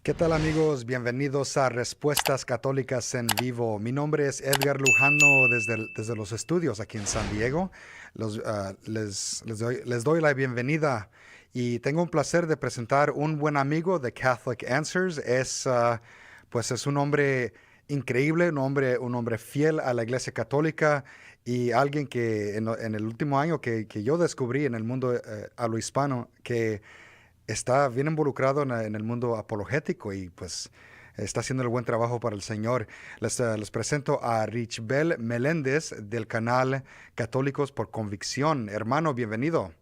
¿Qué tal amigos? Bienvenidos a Respuestas Católicas en Vivo. Mi nombre es Edgar Lujano desde los estudios aquí en San Diego. Les doy la bienvenida y tengo un placer de presentar un buen amigo de Catholic Answers. Pues es un hombre increíble, un hombre fiel a la Iglesia Católica y alguien que en el último año que yo descubrí en el mundo a lo hispano que está bien involucrado en el mundo apologético y pues está haciendo el buen trabajo para el Señor. Les presento a Richbel Meléndez del canal Católicos por Convicción. Hermano, bienvenido.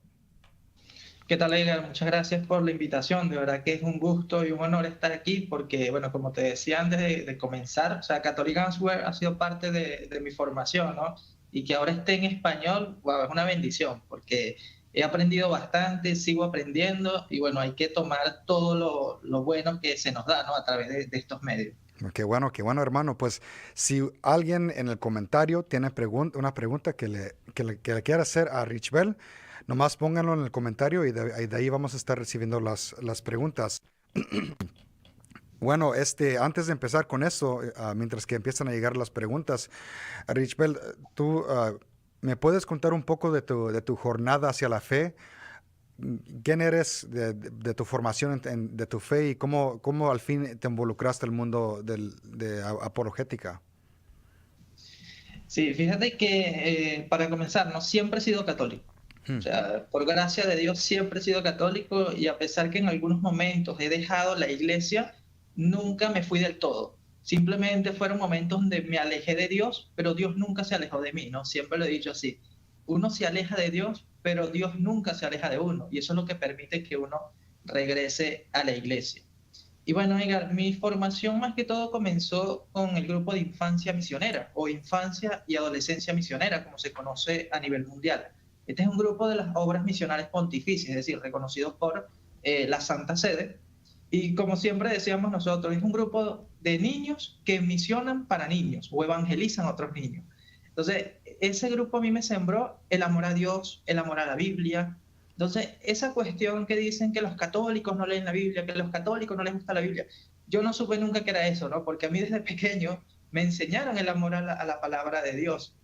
¿Qué tal, Edgar? Muchas gracias por la invitación. De verdad que es un gusto y un honor estar aquí porque, bueno, como te decía antes de comenzar, o sea, Catholic Answer ha sido parte de mi formación, ¿no? Y que ahora esté en español, wow, es una bendición porque he aprendido bastante, sigo aprendiendo y, bueno, hay que tomar todo lo bueno que se nos da, ¿no? A través de estos medios. Qué bueno, hermano. Pues si alguien en el comentario tiene una pregunta que le quiera hacer a Richbel, nomás pónganlo en el comentario y de ahí vamos a estar recibiendo las preguntas. Bueno, antes de empezar con eso, mientras que empiezan a llegar las preguntas, Richbel, tú me puedes contar un poco de tu jornada hacia la fe. ¿Quién eres de tu formación de tu fe y cómo al fin te involucraste en el mundo de apologética? Sí, fíjate que para comenzar, no siempre he sido católico. O Hmm. sea, por gracia de Dios siempre he sido católico y a pesar que en algunos momentos he dejado la iglesia, nunca me fui del todo. Simplemente fueron momentos donde me alejé de Dios, pero Dios nunca se alejó de mí, ¿no? Siempre lo he dicho así. Uno se aleja de Dios, pero Dios nunca se aleja de uno y eso es lo que permite que uno regrese a la iglesia. Y bueno, Edgar, mi formación más que todo comenzó con el grupo de infancia misionera o infancia y adolescencia misionera, como se conoce a nivel mundial. Este es un grupo de las obras misionales pontificias, es decir, reconocidos por la Santa Sede. Y como siempre decíamos nosotros, es un grupo de niños que misionan para niños o evangelizan a otros niños. Entonces, ese grupo a mí me sembró el amor a Dios, el amor a la Biblia. Entonces, esa cuestión que dicen que los católicos no leen la Biblia, que a los católicos no les gusta la Biblia, yo no supe nunca que era eso, ¿no? Porque a mí desde pequeño me enseñaron el amor a la palabra de Dios.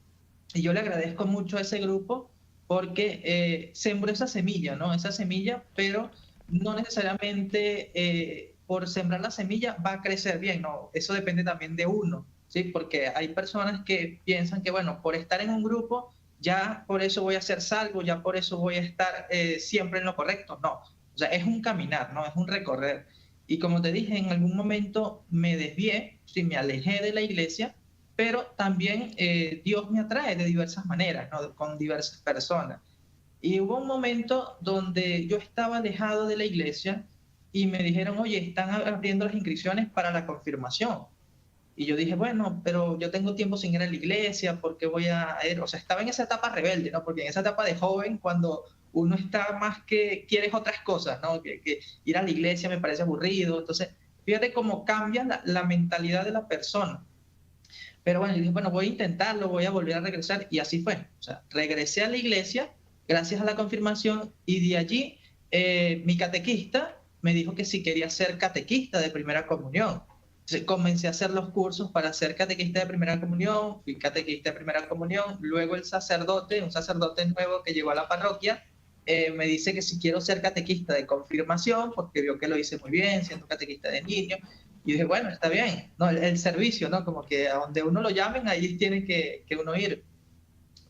Y yo le agradezco mucho a ese grupo porque sembró esa semilla, ¿no? Esa semilla, pero no necesariamente por sembrar la semilla va a crecer bien, ¿no? Eso depende también de uno, ¿sí? Porque hay personas que piensan que, bueno, por estar en un grupo, ya por eso voy a ser salvo, ya por eso voy a estar siempre en lo correcto. No, o sea, es un caminar, ¿no? Es un recorrer. Y como te dije, en algún momento me desvié, sí, me alejé de la iglesia, pero también Dios me atrae de diversas maneras, ¿no? Con diversas personas. Y hubo un momento donde yo estaba alejado de la iglesia y me dijeron, oye, están abriendo las inscripciones para la confirmación. Y yo dije, bueno, pero yo tengo tiempo sin ir a la iglesia, ¿por qué voy a ir? O sea, estaba en esa etapa rebelde, ¿no? Porque en esa etapa de joven, cuando uno está más que quieres otras cosas, ¿no? Que ir a la iglesia me parece aburrido. Entonces, fíjate cómo cambia la mentalidad de la persona. Pero bueno, yo dije, bueno, voy a intentarlo, voy a volver a regresar y así fue. O sea, regresé a la iglesia gracias a la confirmación y de allí mi catequista me dijo que si quería ser catequista de primera comunión. Entonces, comencé a hacer los cursos para ser catequista de primera comunión, fui catequista de primera comunión, luego el sacerdote, un sacerdote nuevo que llegó a la parroquia, me dice que si quiero ser catequista de confirmación, porque vio que lo hice muy bien, siendo catequista de niños, y dije, bueno, está bien, ¿no? El servicio, ¿no? Como que a donde uno lo llamen, ahí tiene que uno ir.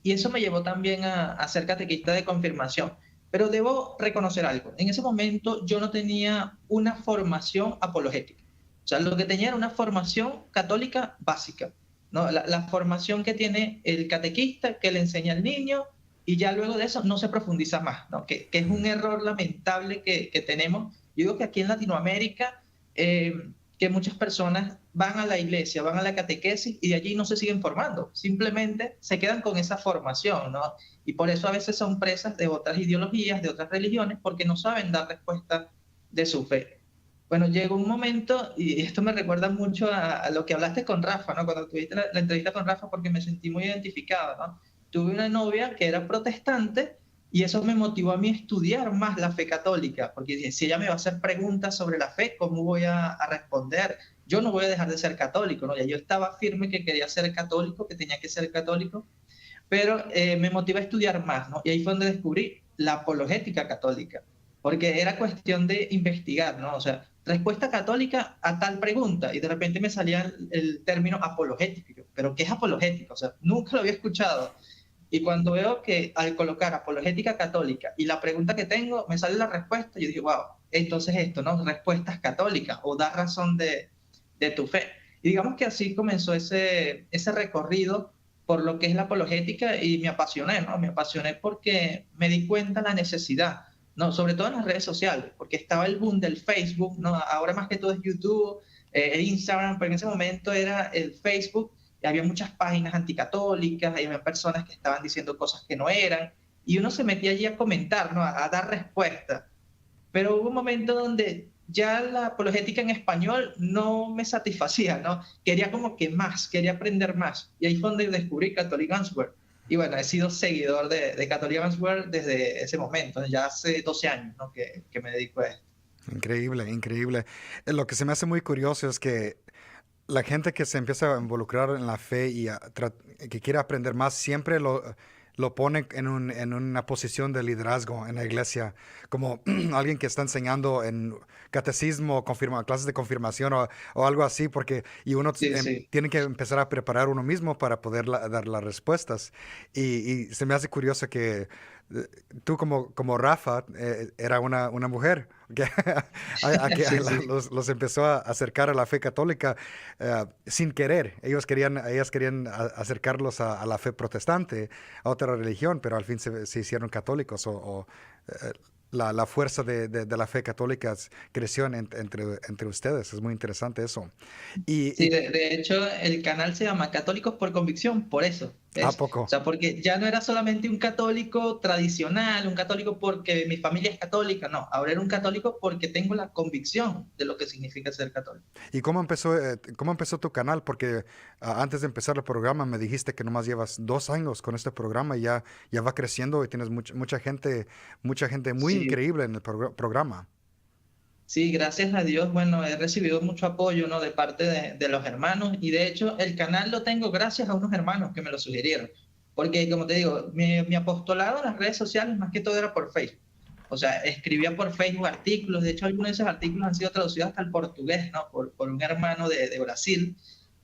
Y eso me llevó también a ser catequista de confirmación. Pero debo reconocer algo. En ese momento yo no tenía una formación apologética. O sea, lo que tenía era una formación católica básica, ¿no? La formación que tiene el catequista, que le enseña al niño, y ya luego de eso no se profundiza más, ¿no? Que es un error lamentable que tenemos. Yo digo que aquí en Latinoamérica, que muchas personas van a la iglesia, van a la catequesis y de allí no se siguen formando, simplemente se quedan con esa formación, ¿no? Y por eso a veces son presas de otras ideologías, de otras religiones, porque no saben dar respuesta de su fe. Bueno, llegó un momento, y esto me recuerda mucho a lo que hablaste con Rafa, ¿no? Cuando tuviste la entrevista con Rafa, porque me sentí muy identificado, ¿no? Tuve una novia que era protestante Y eso me motivó a mí a estudiar más la fe católica, porque dije, si ella me va a hacer preguntas sobre la fe, ¿cómo voy a responder? Yo no voy a dejar de ser católico, ¿no? Ya yo estaba firme que quería ser católico, que tenía que ser católico, pero me motiva a estudiar más, ¿no? Y ahí fue donde descubrí la apologética católica, porque era cuestión de investigar, ¿no? O sea, respuesta católica a tal pregunta, y de repente me salía el término apologético, pero ¿qué es apologética? O sea, nunca lo había escuchado. Y cuando veo que al colocar apologética católica y la pregunta que tengo, me sale la respuesta, yo digo, wow, entonces esto, ¿no? Respuestas católicas o da razón de tu fe. Y digamos que así comenzó ese recorrido por lo que es la apologética y me apasioné, ¿no? Me apasioné porque me di cuenta la necesidad, ¿no? Sobre todo en las redes sociales, porque estaba el boom del Facebook, ¿no? Ahora más que todo es YouTube, el Instagram, pero en ese momento era el Facebook y había muchas páginas anticatólicas, y había personas que estaban diciendo cosas que no eran, y uno se metía allí a comentar, ¿no? A dar respuestas. Pero hubo un momento donde ya la apologética en español no me satisfacía, ¿no? Quería como que más, quería aprender más. Y ahí fue donde descubrí Catholic Answer. Y bueno, he sido seguidor de Catholic Answer desde ese momento, ya hace 12 años, ¿no? Que me dedico a esto. Increíble, increíble. Lo que se me hace muy curioso es que la gente que se empieza a involucrar en la fe y que quiere aprender más, siempre lo pone en una posición de liderazgo en la iglesia, como alguien que está enseñando en catecismo, clases de confirmación o algo así, y uno Sí, sí. tiene que empezar a preparar uno mismo para poder dar las respuestas. Y se me hace curioso que tú como Rafa era una mujer que, Sí, sí. los empezó a acercar a la fe católica sin querer. Ellas querían acercarlos a la fe protestante, a otra religión, pero al fin se hicieron católicos eh, la fuerza de la fe católica creció entre ustedes. Es muy interesante eso. Sí, Y de hecho, el canal se llama Católicos por Convicción, por eso, ¿a ¿ves? O poco? sea, porque ya no era solamente un católico tradicional, un católico porque mi familia es católica, no, ahora era un católico porque tengo la convicción de lo que significa ser católico. ¿Y cómo empezó tu canal? Porque antes de empezar el programa me dijiste que nomás llevas 2 años con este programa y ya va creciendo y tienes mucha gente muy Sí, increíble en el programa. sí, gracias a Dios, bueno, he recibido mucho apoyo, ¿no? De parte de los hermanos, y de hecho el canal lo tengo gracias a unos hermanos que me lo sugirieron, porque como te digo, mi apostolado en las redes sociales más que todo era por Facebook. O sea, escribía por Facebook artículos, de hecho algunos de esos artículos han sido traducidos hasta el portugués, ¿no? Por un hermano de Brasil,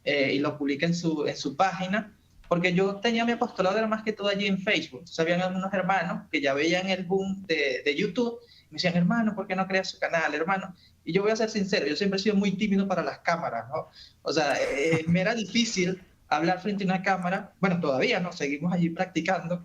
y lo publica en su página, porque yo tenía mi apostolado era más que todo allí en Facebook. Entonces, habían algunos hermanos que ya veían el boom de YouTube, me decían, hermano, ¿por qué no creas su canal, hermano? Y yo voy a ser sincero, yo siempre he sido muy tímido para las cámaras, ¿no? O sea, me era difícil hablar frente a una cámara. Bueno, todavía no, seguimos allí practicando,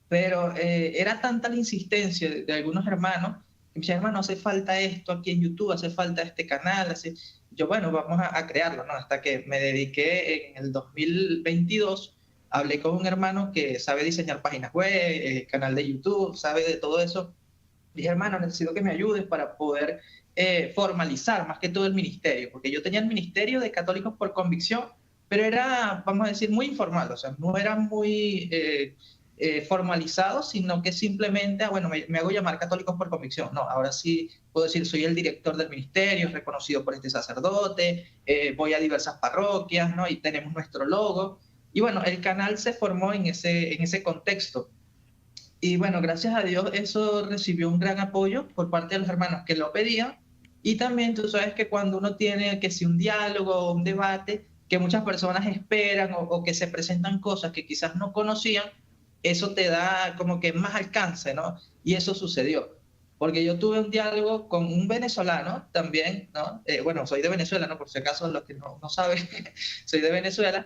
pero era tanta la insistencia de algunos hermanos que me decían, hermano, hace falta esto aquí en YouTube, hace falta este canal, así. Yo, bueno, vamos a crearlo, ¿no? Hasta que me dediqué en el 2022, hablé con un hermano que sabe diseñar páginas web, canal de YouTube, sabe de todo eso. Dije, hermano, necesito que me ayudes para poder formalizar más que todo el ministerio, porque yo tenía el ministerio de Católicos por Convicción, pero era, vamos a decir, muy informal, o sea, no era muy formalizado, sino que simplemente, bueno, me hago llamar Católicos por Convicción. No, ahora sí puedo decir, soy el director del ministerio, reconocido por este sacerdote, voy a diversas parroquias, ¿no? Y tenemos nuestro logo. Y bueno, el canal se formó en ese contexto. Y bueno, gracias a Dios eso recibió un gran apoyo por parte de los hermanos que lo pedían. Y también tú sabes que cuando uno tiene que si un diálogo o un debate que muchas personas esperan o que se presentan cosas que quizás no conocían, eso te da como que más alcance, ¿no? Y eso sucedió. Porque yo tuve un diálogo con un venezolano también, ¿no? Bueno, soy de Venezuela, ¿no? Por si acaso los que no saben, soy de Venezuela.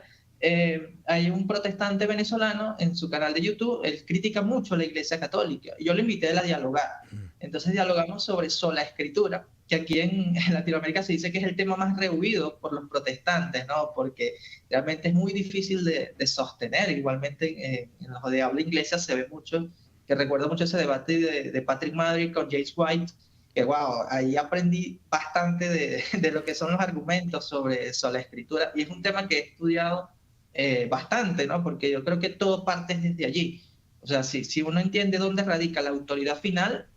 Hay un protestante venezolano en su canal de YouTube, él critica mucho la Iglesia Católica, y yo lo invité a dialogar. Entonces dialogamos sobre sola escritura, que aquí en Latinoamérica se dice que es el tema más rehuido por los protestantes, ¿no? Porque realmente es muy difícil de sostener. Igualmente en los de habla inglesa se ve mucho, que recuerdo mucho ese debate de Patrick Murray con James White, que wow, ahí aprendí bastante de lo que son los argumentos sobre sola escritura, y es un tema que he estudiado bastante, ¿no? Porque yo creo que todo parte desde allí. O sea, si uno entiende dónde radica la autoridad final,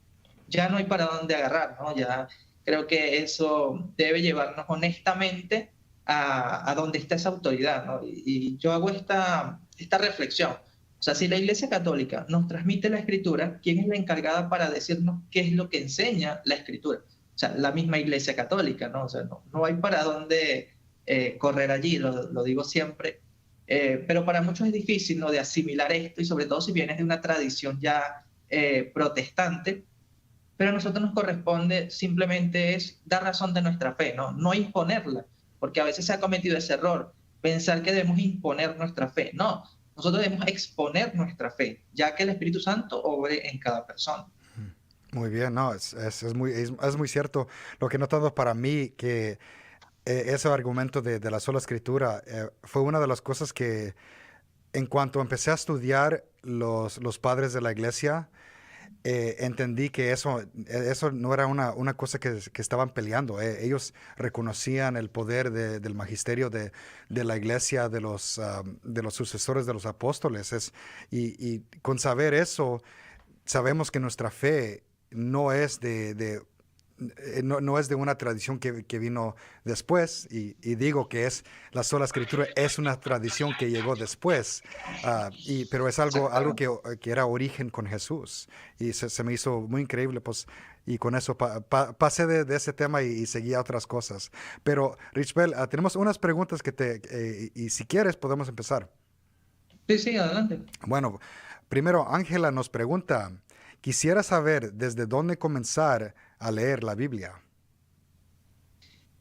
ya no hay para dónde agarrar, ¿no? Ya creo que eso debe llevarnos honestamente a dónde está esa autoridad, ¿no? Y yo hago esta reflexión. O sea, si la Iglesia Católica nos transmite la Escritura, ¿quién es la encargada para decirnos qué es lo que enseña la Escritura? O sea, la misma Iglesia Católica, ¿no? O sea, no hay para dónde correr allí, lo digo siempre. Pero para muchos es difícil, ¿no? De asimilar esto y sobre todo si vienes de una tradición ya protestante, pero a nosotros nos corresponde simplemente es dar razón de nuestra fe, no imponerla, porque a veces se ha cometido ese error, pensar que debemos imponer nuestra fe. No, nosotros debemos exponer nuestra fe, ya que el Espíritu Santo obre en cada persona. Muy bien, no, es muy cierto. Lo que he notado para mí que ese argumento de la sola escritura fue una de las cosas que en cuanto empecé a estudiar los padres de la iglesia, entendí que eso no era una cosa que estaban peleando. Ellos reconocían el poder del magisterio de la iglesia, de los sucesores de los apóstoles. Y con saber eso, sabemos que nuestra fe no es no es de una tradición que vino después, y digo que es la sola escritura, es una tradición que llegó después, pero es algo Exactamente. que era origen con Jesús, y se me hizo muy increíble, pues, y con eso pasé de ese tema y seguí a otras cosas. Pero, Richbel, tenemos unas preguntas y si quieres podemos empezar. Sí, sí, adelante. Bueno, primero, Ángela nos pregunta, quisiera saber desde dónde comenzar a leer la Biblia.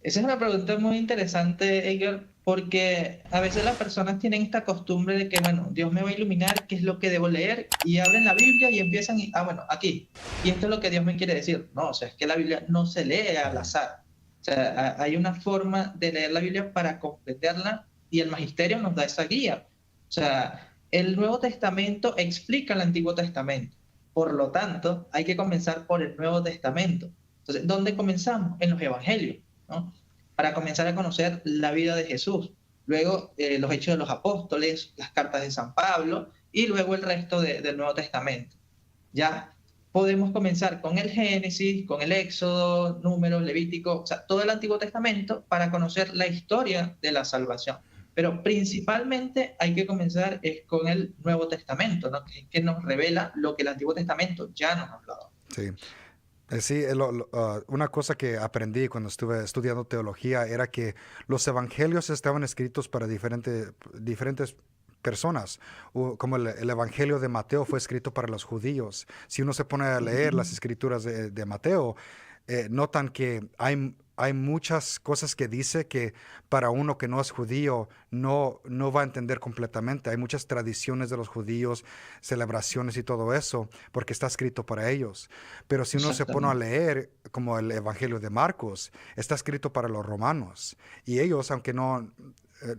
Esa es una pregunta muy interesante, Edgar, porque a veces las personas tienen esta costumbre de que, bueno, Dios me va a iluminar qué es lo que debo leer y abren la Biblia y empiezan, bueno, aquí. Y esto es lo que Dios me quiere decir. No, o sea, es que la Biblia no se lee al Ujú. azar. O sea, hay una forma de leer la Biblia para completarla y el magisterio nos da esa guía. O sea, el Nuevo Testamento explica el Antiguo Testamento. Por lo tanto, hay que comenzar por el Nuevo Testamento. Entonces, ¿dónde comenzamos? En los Evangelios, ¿no? Para comenzar a conocer la vida de Jesús. Luego los hechos de los apóstoles, las cartas de San Pablo y luego el resto del Nuevo Testamento. Ya podemos comenzar con el Génesis, con el Éxodo, Números, Levítico, o sea, todo el Antiguo Testamento para conocer la historia de la salvación. Pero principalmente hay que comenzar es con el Nuevo Testamento, ¿no? que nos revela lo que el Antiguo Testamento ya nos ha hablado. Sí. Sí, una cosa que aprendí cuando estuve estudiando teología era que los evangelios estaban escritos para diferentes personas. Como el evangelio de Mateo fue escrito para los judíos. Si uno se pone a leer las escrituras de Mateo, notan que hay muchas cosas que dice que para uno que no es judío no va a entender completamente. Hay muchas tradiciones de los judíos, celebraciones y todo eso, porque está escrito para ellos. Pero si uno se pone a Exactamente. leer como el Evangelio de Marcos, está escrito para los romanos. Y ellos, aunque eh,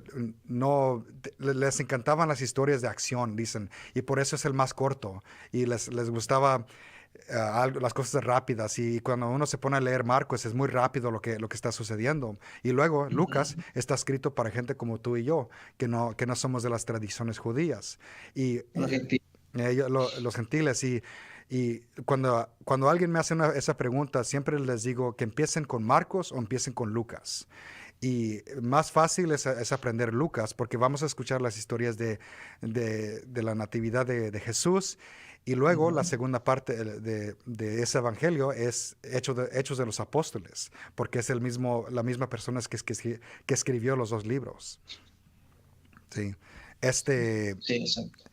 les encantaban las historias de acción, dicen, y por eso es el más corto. Y les gustaba las cosas rápidas, y cuando uno se pone a leer Marcos es muy rápido lo que está sucediendo. Y luego Lucas está escrito para gente como tú y yo, que no somos de las tradiciones judías. Y Los gentiles. los gentiles. Y cuando alguien me hace esa pregunta, siempre les digo que empiecen con Marcos o empiecen con Lucas. Y más fácil es aprender Lucas, porque vamos a escuchar las historias de la natividad de Jesús. Y luego la segunda parte de ese evangelio es Hechos de los Apóstoles, porque es la misma persona que escribió los dos libros. Sí. Este, Sí, exacto.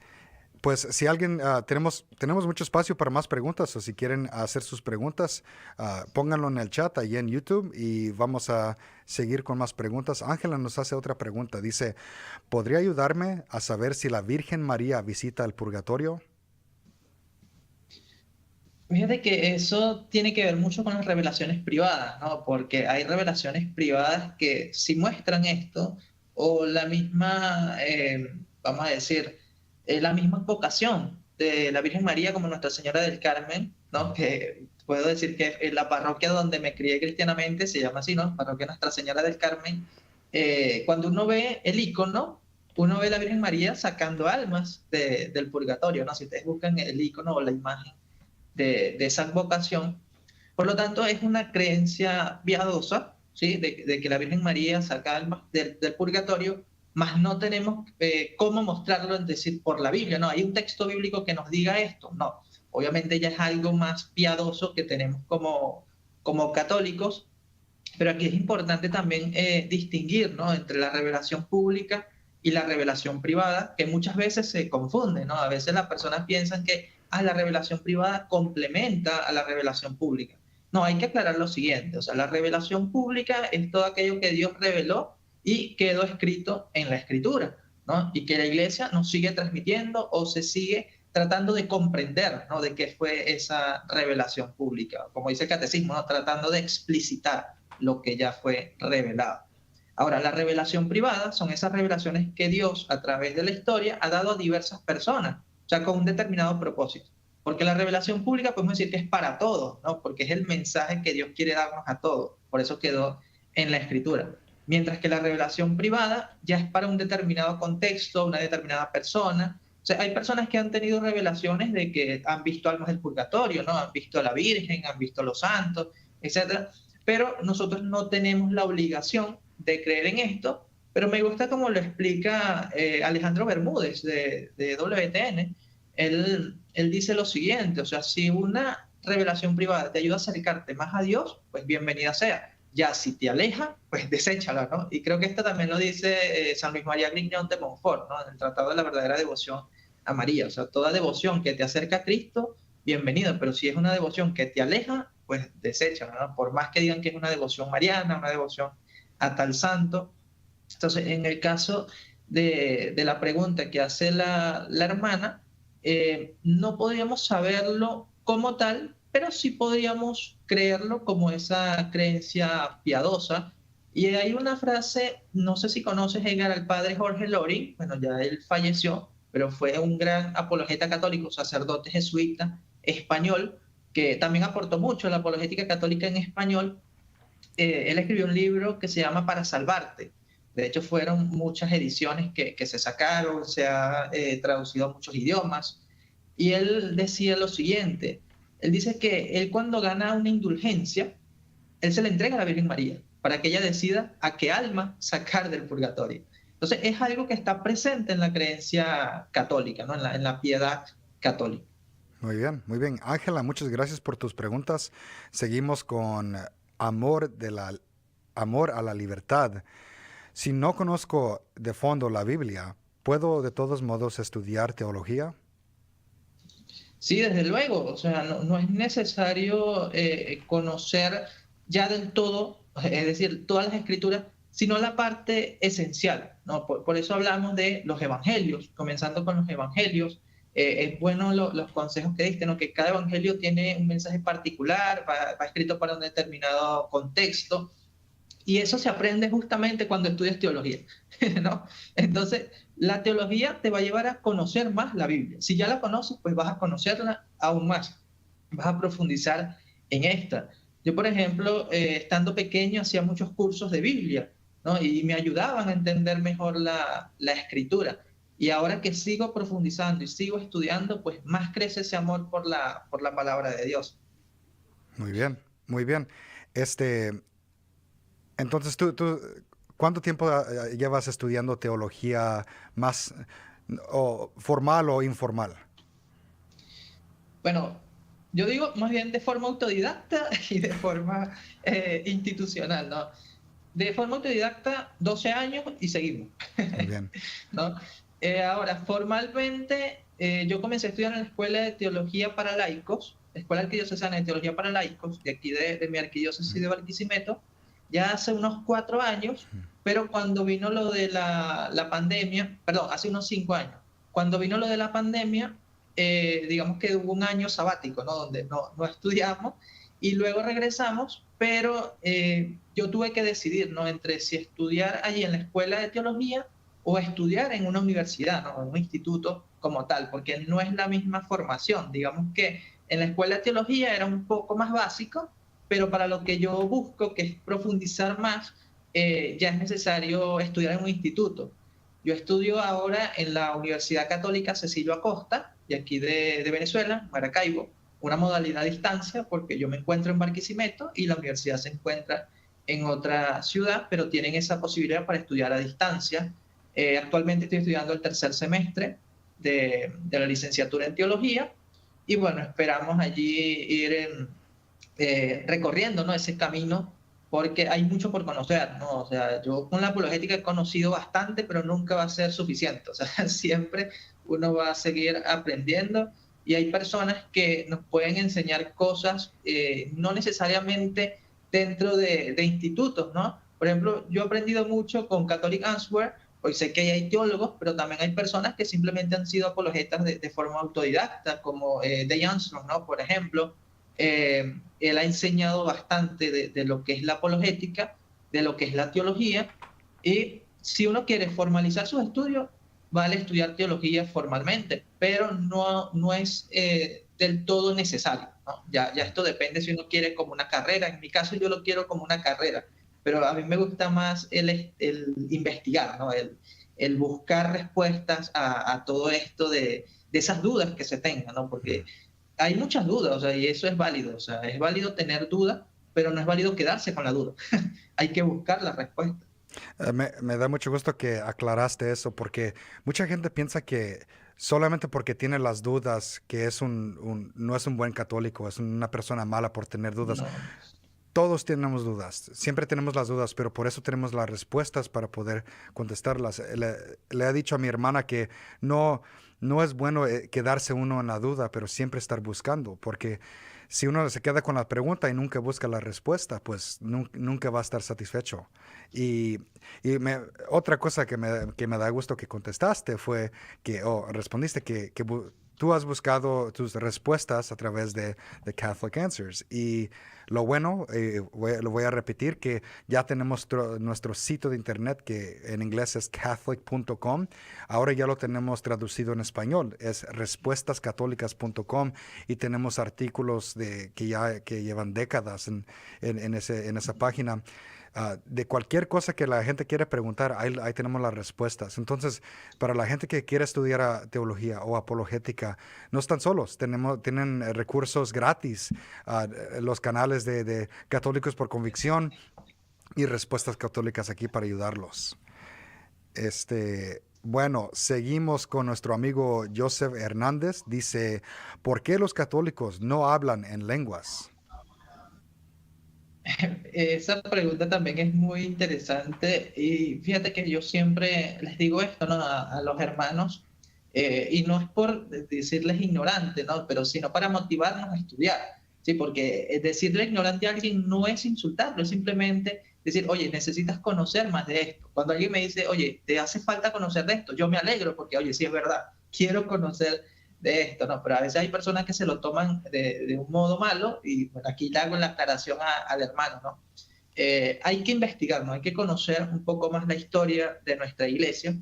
pues si alguien, tenemos mucho espacio para más preguntas, o si quieren hacer sus preguntas, pónganlo en el chat ahí en YouTube y vamos a seguir con más preguntas. Ángela nos hace otra pregunta. Dice, ¿podría ayudarme a saber si la Virgen María visita el purgatorio? Fíjate que eso tiene que ver mucho con las revelaciones privadas, ¿no? Porque hay revelaciones privadas que sí muestran esto, o la misma, vamos a decir, la misma vocación de la Virgen María como Nuestra Señora del Carmen, ¿no? Que puedo decir que en la parroquia donde me crié cristianamente se llama así, ¿no? Parroquia Nuestra Señora del Carmen. Cuando uno ve el icono, uno ve a la Virgen María sacando almas del purgatorio, ¿no? Si ustedes buscan el icono o la imagen de esa advocación. Por lo tanto, es una creencia piadosa, ¿sí? De que la Virgen María saca almas del purgatorio, mas no tenemos cómo mostrarlo, es decir, por la Biblia, ¿no? Hay un texto bíblico que nos diga esto, no. Obviamente ya es algo más piadoso que tenemos como católicos, pero aquí es importante también distinguir, ¿no? Entre la revelación pública y la revelación privada, que muchas veces se confunden, ¿no? A veces las personas piensan que la revelación privada complementa a la revelación pública. No, hay que aclarar lo siguiente, o sea, la revelación pública es todo aquello que Dios reveló y quedó escrito en la Escritura, ¿no? Y que la Iglesia nos sigue transmitiendo o se sigue tratando de comprender, ¿no? De qué fue esa revelación pública, como dice el catecismo, ¿no? Tratando de explicitar lo que ya fue revelado. Ahora, la revelación privada son esas revelaciones que Dios a través de la historia ha dado a diversas personas, o sea, con un determinado propósito. Porque la revelación pública podemos decir que es para todos, ¿no? Porque es el mensaje que Dios quiere darnos a todos. Por eso quedó en la Escritura. Mientras que la revelación privada ya es para un determinado contexto, una determinada persona. O sea, hay personas que han tenido revelaciones de que han visto almas del purgatorio, ¿no? Han visto a la Virgen, han visto a los santos, etcétera, pero nosotros no tenemos la obligación de creer en esto, pero me gusta como lo explica Alejandro Bermúdez de WTN. Él dice lo siguiente, o sea, si una revelación privada te ayuda a acercarte más a Dios, pues bienvenida sea. Ya si te aleja, pues deséchala, ¿no? Y creo que esto también lo dice San Luis María Grignion de Montfort, ¿no? En el Tratado de la Verdadera Devoción a María. O sea, toda devoción que te acerca a Cristo, bienvenida, pero si es una devoción que te aleja, pues deséchala, ¿no? Por más que digan que es una devoción mariana, una devoción a tal santo. Entonces, en el caso de la pregunta que hace la hermana, no podríamos saberlo como tal, pero sí podríamos creerlo como esa creencia piadosa. Y hay una frase, no sé si conoces, Edgar, al padre Jorge Loring, bueno, ya él falleció, pero fue un gran apologeta católico, sacerdote jesuita español, que también aportó mucho a la apologética católica en español. Él escribió un libro que se llama Para Salvarte. De hecho, fueron muchas ediciones que se sacaron, se ha traducido a muchos idiomas. Y él decía lo siguiente, él dice que él cuando gana una indulgencia, él se la entrega a la Virgen María para que ella decida a qué alma sacar del purgatorio. Entonces, es algo que está presente en la creencia católica, ¿no? En la piedad católica. Muy bien, muy bien. Ángela, muchas gracias por tus preguntas. Seguimos con amor a la libertad. Si no conozco de fondo la Biblia, ¿puedo de todos modos estudiar teología? Sí, desde luego, o sea, no es necesario conocer ya del todo, es decir, todas las escrituras, sino la parte esencial, ¿no? Por eso hablamos de los evangelios, comenzando con los evangelios. Es bueno los consejos que diste, ¿no? Que cada evangelio tiene un mensaje particular, va escrito para un determinado contexto, y eso se aprende justamente cuando estudias teología, ¿no? Entonces, la teología te va a llevar a conocer más la Biblia. Si ya la conoces, pues vas a conocerla aún más, vas a profundizar en esta. Yo, por ejemplo, estando pequeño, hacía muchos cursos de Biblia, ¿no? Y me ayudaban a entender mejor la escritura. Y ahora que sigo profundizando y sigo estudiando, pues más crece ese amor por la palabra de Dios. Muy bien, muy bien. Este, entonces ¿cuánto tiempo llevas estudiando teología más o formal o informal? Bueno, yo digo más bien de forma autodidacta y de forma institucional, ¿no? De forma autodidacta, 12 años y seguimos, Muy bien. ¿no? Ahora, formalmente, yo comencé a estudiar en la Escuela de Teología para Laicos, Escuela Arquidiocesana de Teología para Laicos, de aquí de mi arquidiócesis de Barquisimeto, ya hace unos 4 años, pero cuando vino lo de la pandemia, perdón, hace unos 5 años, cuando vino lo de la pandemia, digamos que hubo un año sabático, ¿no? Donde no estudiamos y luego regresamos, pero yo tuve que decidir, ¿no? Entre si estudiar allí en la Escuela de Teología o estudiar en una universidad, ¿no? En un instituto como tal, porque no es la misma formación. Digamos que en la Escuela de Teología era un poco más básico, pero para lo que yo busco, que es profundizar más, ya es necesario estudiar en un instituto. Yo estudio ahora en la Universidad Católica Cecilio Acosta, de aquí de Venezuela, Maracaibo, una modalidad a distancia, porque yo me encuentro en Barquisimeto y la universidad se encuentra en otra ciudad, pero tienen esa posibilidad para estudiar a distancia. Actualmente estoy estudiando el tercer semestre de la licenciatura en teología y bueno, esperamos allí ir recorriendo, ¿no?, ese camino porque hay mucho por conocer, ¿no? O sea, yo con la apologética he conocido bastante, pero nunca va a ser suficiente. O sea, siempre uno va a seguir aprendiendo y hay personas que nos pueden enseñar cosas, no necesariamente dentro de institutos, ¿no? Por ejemplo, yo he aprendido mucho con Catholic Answer, hoy sé que hay teólogos, pero también hay personas que simplemente han sido apologetas de forma autodidacta, como Day Armstrong, ¿no? Por ejemplo, él ha enseñado bastante de lo que es la apologética, de lo que es la teología, y si uno quiere formalizar sus estudios, vale estudiar teología formalmente, pero no es del todo necesario, ¿no? Ya esto depende si uno quiere como una carrera. En mi caso yo lo quiero como una carrera, pero a mí me gusta más el investigar, ¿no? El buscar respuestas a todo esto de esas dudas que se tengan, ¿no? Porque hay muchas dudas, o sea, y eso es válido, o sea, es válido tener dudas, pero no es válido quedarse con la duda. Hay que buscar la respuesta. Me da mucho gusto que aclaraste eso, porque mucha gente piensa que solamente porque tiene las dudas, que no es un buen católico, es una persona mala por tener dudas. No, Todos tenemos dudas, siempre tenemos las dudas, pero por eso tenemos las respuestas para poder contestarlas. Le he dicho a mi hermana que no es bueno quedarse uno en la duda, pero siempre estar buscando, porque si uno se queda con la pregunta y nunca busca la respuesta, pues nunca va a estar satisfecho. Y, otra cosa que me da gusto que contestaste fue respondiste que tú has buscado tus respuestas a través de Catholic Answers. Y lo bueno, lo voy a repetir, que ya tenemos nuestro sitio de internet que en inglés es catholic.com. Ahora ya lo tenemos traducido en español, es respuestascatólicas.com y tenemos artículos que llevan décadas en esa página. De cualquier cosa que la gente quiere preguntar, ahí tenemos las respuestas. Entonces, para la gente que quiere estudiar teología o apologética, no están solos. Tienen recursos gratis, los canales de Católicos por Convicción y Respuestas Católicas aquí para ayudarlos. Bueno, seguimos con nuestro amigo Joseph Hernández. Dice, ¿por qué los católicos no hablan en lenguas? esa pregunta también es muy interesante y fíjate que yo siempre les digo esto, ¿no?, a los hermanos, y no es por decirles ignorante, ¿no?, pero sino para motivarnos a estudiar, ¿sí? Porque decirle ignorante a alguien no es insultarlo, es simplemente decir, oye, necesitas conocer más de esto. Cuando alguien me dice, oye, te hace falta conocer de esto, yo me alegro porque, oye, sí es verdad, quiero conocer de esto, ¿no? Pero a veces hay personas que se lo toman de un modo malo y bueno, aquí le hago la aclaración al hermano, ¿no? Hay que investigar, ¿no? Hay que conocer un poco más la historia de nuestra iglesia,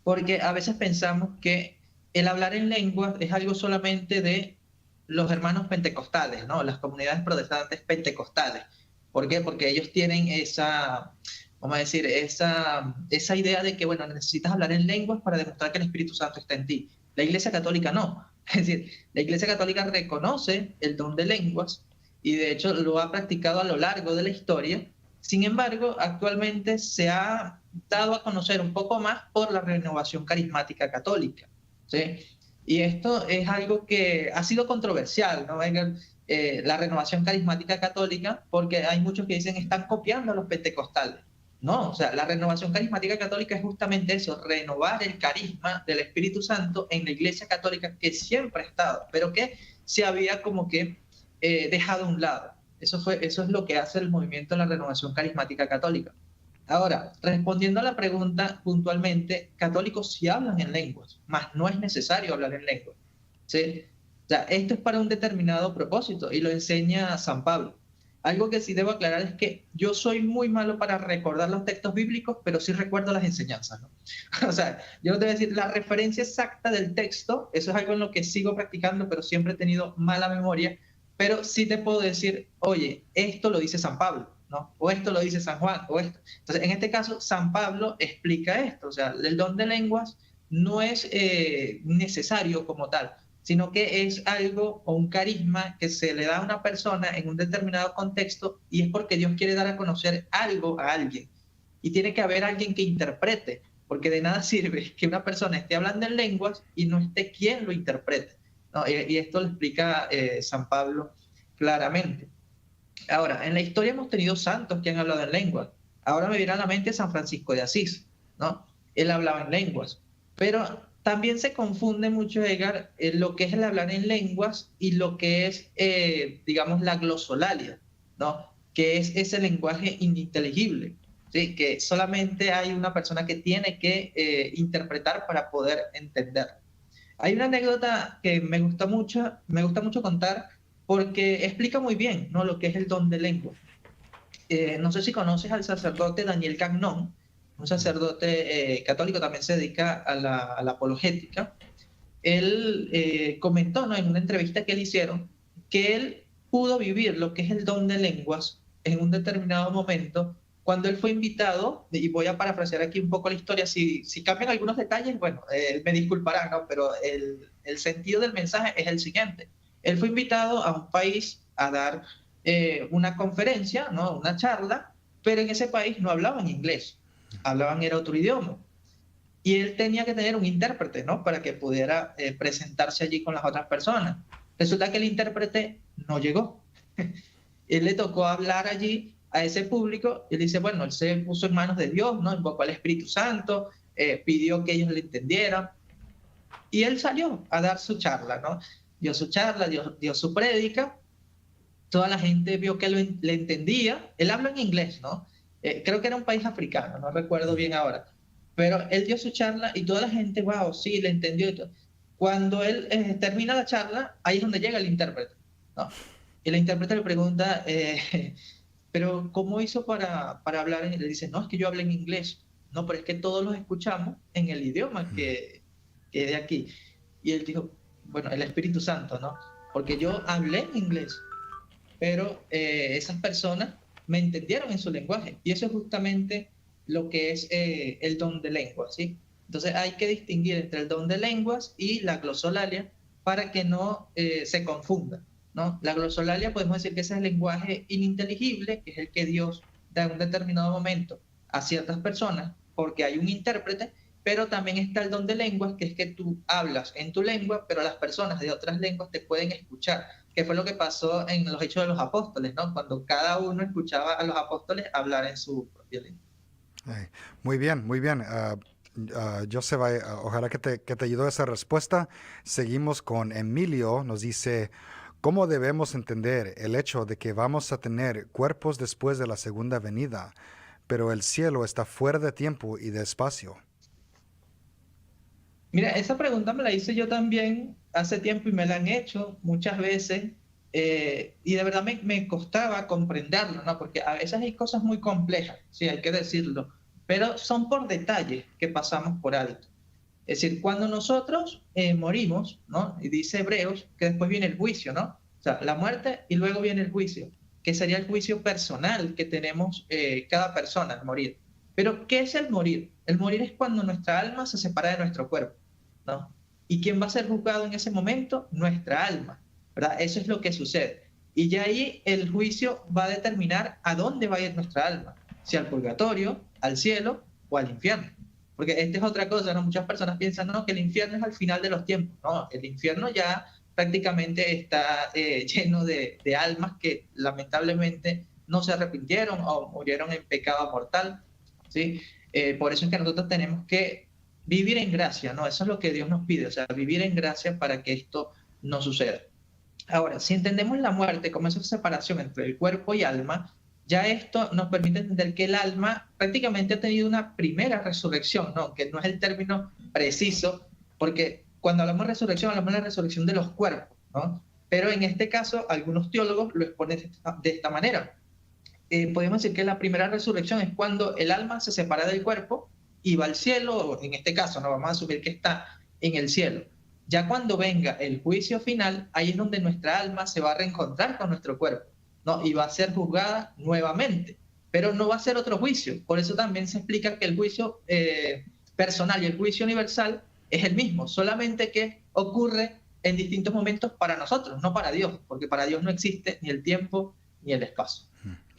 porque a veces pensamos que el hablar en lenguas es algo solamente de los hermanos pentecostales, ¿no? Las comunidades protestantes pentecostales. ¿Por qué? Porque ellos tienen esa, vamos a decir, esa idea de que, bueno, necesitas hablar en lenguas para demostrar que el Espíritu Santo está en ti. La Iglesia Católica no. Es decir, la Iglesia Católica reconoce el don de lenguas y de hecho lo ha practicado a lo largo de la historia. Sin embargo, actualmente se ha dado a conocer un poco más por la renovación carismática católica, ¿sí? Y esto es algo que ha sido controversial, ¿no? La renovación carismática católica, porque hay muchos que dicen están copiando a los pentecostales. No, o sea, la renovación carismática católica es justamente eso, renovar el carisma del Espíritu Santo en la Iglesia Católica que siempre ha estado, pero que se había como que dejado a un lado. Eso es lo que hace el movimiento de la renovación carismática católica. Ahora, respondiendo a la pregunta puntualmente, católicos sí hablan en lenguas, mas no es necesario hablar en lenguas, ¿sí? O sea, esto es para un determinado propósito y lo enseña San Pablo. Algo que sí debo aclarar es que yo soy muy malo para recordar los textos bíblicos, pero sí recuerdo las enseñanzas, ¿no? O sea, yo no te voy a decir la referencia exacta del texto, eso es algo en lo que sigo practicando, pero siempre he tenido mala memoria, pero sí te puedo decir, oye, esto lo dice San Pablo, ¿no? O esto lo dice San Juan, o esto. Entonces, en este caso, San Pablo explica esto, o sea, el don de lenguas no es necesario como tal, sino que es algo o un carisma que se le da a una persona en un determinado contexto y es porque Dios quiere dar a conocer algo a alguien. Y tiene que haber alguien que interprete, porque de nada sirve que una persona esté hablando en lenguas y no esté quien lo interprete, ¿no? Y esto lo explica San Pablo claramente. Ahora, en la historia hemos tenido santos que han hablado en lenguas. Ahora me viene a la mente San Francisco de Asís, ¿no? Él hablaba en lenguas. Pero también se confunde mucho, Edgar, lo que es el hablar en lenguas y lo que es, digamos, la glosolalia, ¿no? Que es ese lenguaje ininteligible, ¿sí? Que solamente hay una persona que tiene que interpretar para poder entender. Hay una anécdota que me gusta mucho contar porque explica muy bien, ¿no? Lo que es el don de lengua. No sé si conoces al sacerdote Daniel Cagnon, un sacerdote católico, también se dedica a la apologética. Él comentó, ¿no? En una entrevista que le hicieron que él pudo vivir lo que es el don de lenguas en un determinado momento cuando él fue invitado, y voy a parafrasear aquí un poco la historia, si cambian algunos detalles, bueno, me disculparán, ¿no? Pero el sentido del mensaje es el siguiente. Él fue invitado a un país a dar una conferencia, ¿no? Una charla, pero en ese país no hablaban inglés, hablaban era otro idioma. Y él tenía que tener un intérprete, ¿no? Para que pudiera presentarse allí con las otras personas. Resulta que el intérprete no llegó. Él le tocó hablar allí a ese público y él dice, bueno, él se puso en manos de Dios, ¿no? Invocó al Espíritu Santo, pidió que ellos le entendieran y él salió a dar su charla, ¿no? Dio su charla, dio su prédica, toda la gente vio que le entendía, él habla en inglés, ¿no? Creo que era un país africano, no recuerdo bien ahora, pero él dio su charla y toda la gente, wow, sí, le entendió y todo. Cuando él termina la charla, ahí es donde llega el intérprete, ¿no? Y el intérprete le pregunta, pero ¿cómo hizo para hablar? Le dice, no, es que yo hablo en inglés. No, pero es que todos los escuchamos en el idioma que de aquí. Y él dijo, bueno, el Espíritu Santo, ¿no? Porque yo hablé en inglés, pero esas personas me entendieron en su lenguaje. Y eso es justamente lo que es el don de lenguas, ¿sí? Entonces hay que distinguir entre el don de lenguas y la glosolalia para que no se confunda, ¿no? La glosolalia podemos decir que es el lenguaje ininteligible, que es el que Dios da en un determinado momento a ciertas personas porque hay un intérprete, pero también está el don de lenguas, que es que tú hablas en tu lengua, pero las personas de otras lenguas te pueden escuchar, que fue lo que pasó en los Hechos de los Apóstoles, ¿no? Cuando cada uno escuchaba a los apóstoles hablar en su propia lengua. Ay, muy bien, muy bien. Joseph, ojalá que te ayudó esa respuesta. Seguimos con Emilio. Nos dice, ¿cómo debemos entender el hecho de que vamos a tener cuerpos después de la segunda venida, pero el cielo está fuera de tiempo y de espacio? Mira, esa pregunta me la hice yo también hace tiempo y me la han hecho muchas veces y de verdad me costaba comprenderlo, ¿no? Porque a veces hay cosas muy complejas, sí, hay que decirlo, pero son por detalles que pasamos por alto. Es decir, cuando nosotros morimos, ¿no? Y dice Hebreos que después viene el juicio, ¿no? O sea, la muerte y luego viene el juicio, que sería el juicio personal que tenemos cada persona al morir. Pero, ¿qué es el morir? El morir es cuando nuestra alma se separa de nuestro cuerpo, ¿no? ¿Y quién va a ser juzgado en ese momento? Nuestra alma, ¿verdad? Eso es lo que sucede. Y ya ahí el juicio va a determinar a dónde va a ir nuestra alma, si al purgatorio, al cielo o al infierno. Porque esta es otra cosa, ¿no? Muchas personas piensan, no, que el infierno es al final de los tiempos. No, el infierno ya prácticamente está lleno de almas que lamentablemente no se arrepintieron o murieron en pecado mortal, ¿sí? Por eso es que nosotros tenemos que vivir en gracia, ¿no? Eso es lo que Dios nos pide, o sea, vivir en gracia para que esto no suceda. Ahora, si entendemos la muerte como esa separación entre el cuerpo y alma, ya esto nos permite entender que el alma prácticamente ha tenido una primera resurrección, ¿no? Que no es el término preciso, porque cuando hablamos de resurrección, hablamos de la resurrección de los cuerpos, ¿no? Pero en este caso, algunos teólogos lo exponen de esta manera. Podemos decir que la primera resurrección es cuando el alma se separa del cuerpo y va al cielo, o en este caso, no vamos a asumir que está en el cielo. Ya cuando venga el juicio final, ahí es donde nuestra alma se va a reencontrar con nuestro cuerpo, ¿no? Y va a ser juzgada nuevamente. pero no va a ser otro juicio. Por eso también se explica que el juicio personal y el juicio universal es el mismo, solamente que ocurre en distintos momentos para nosotros, no para Dios, porque para Dios no existe ni el tiempo ni el espacio.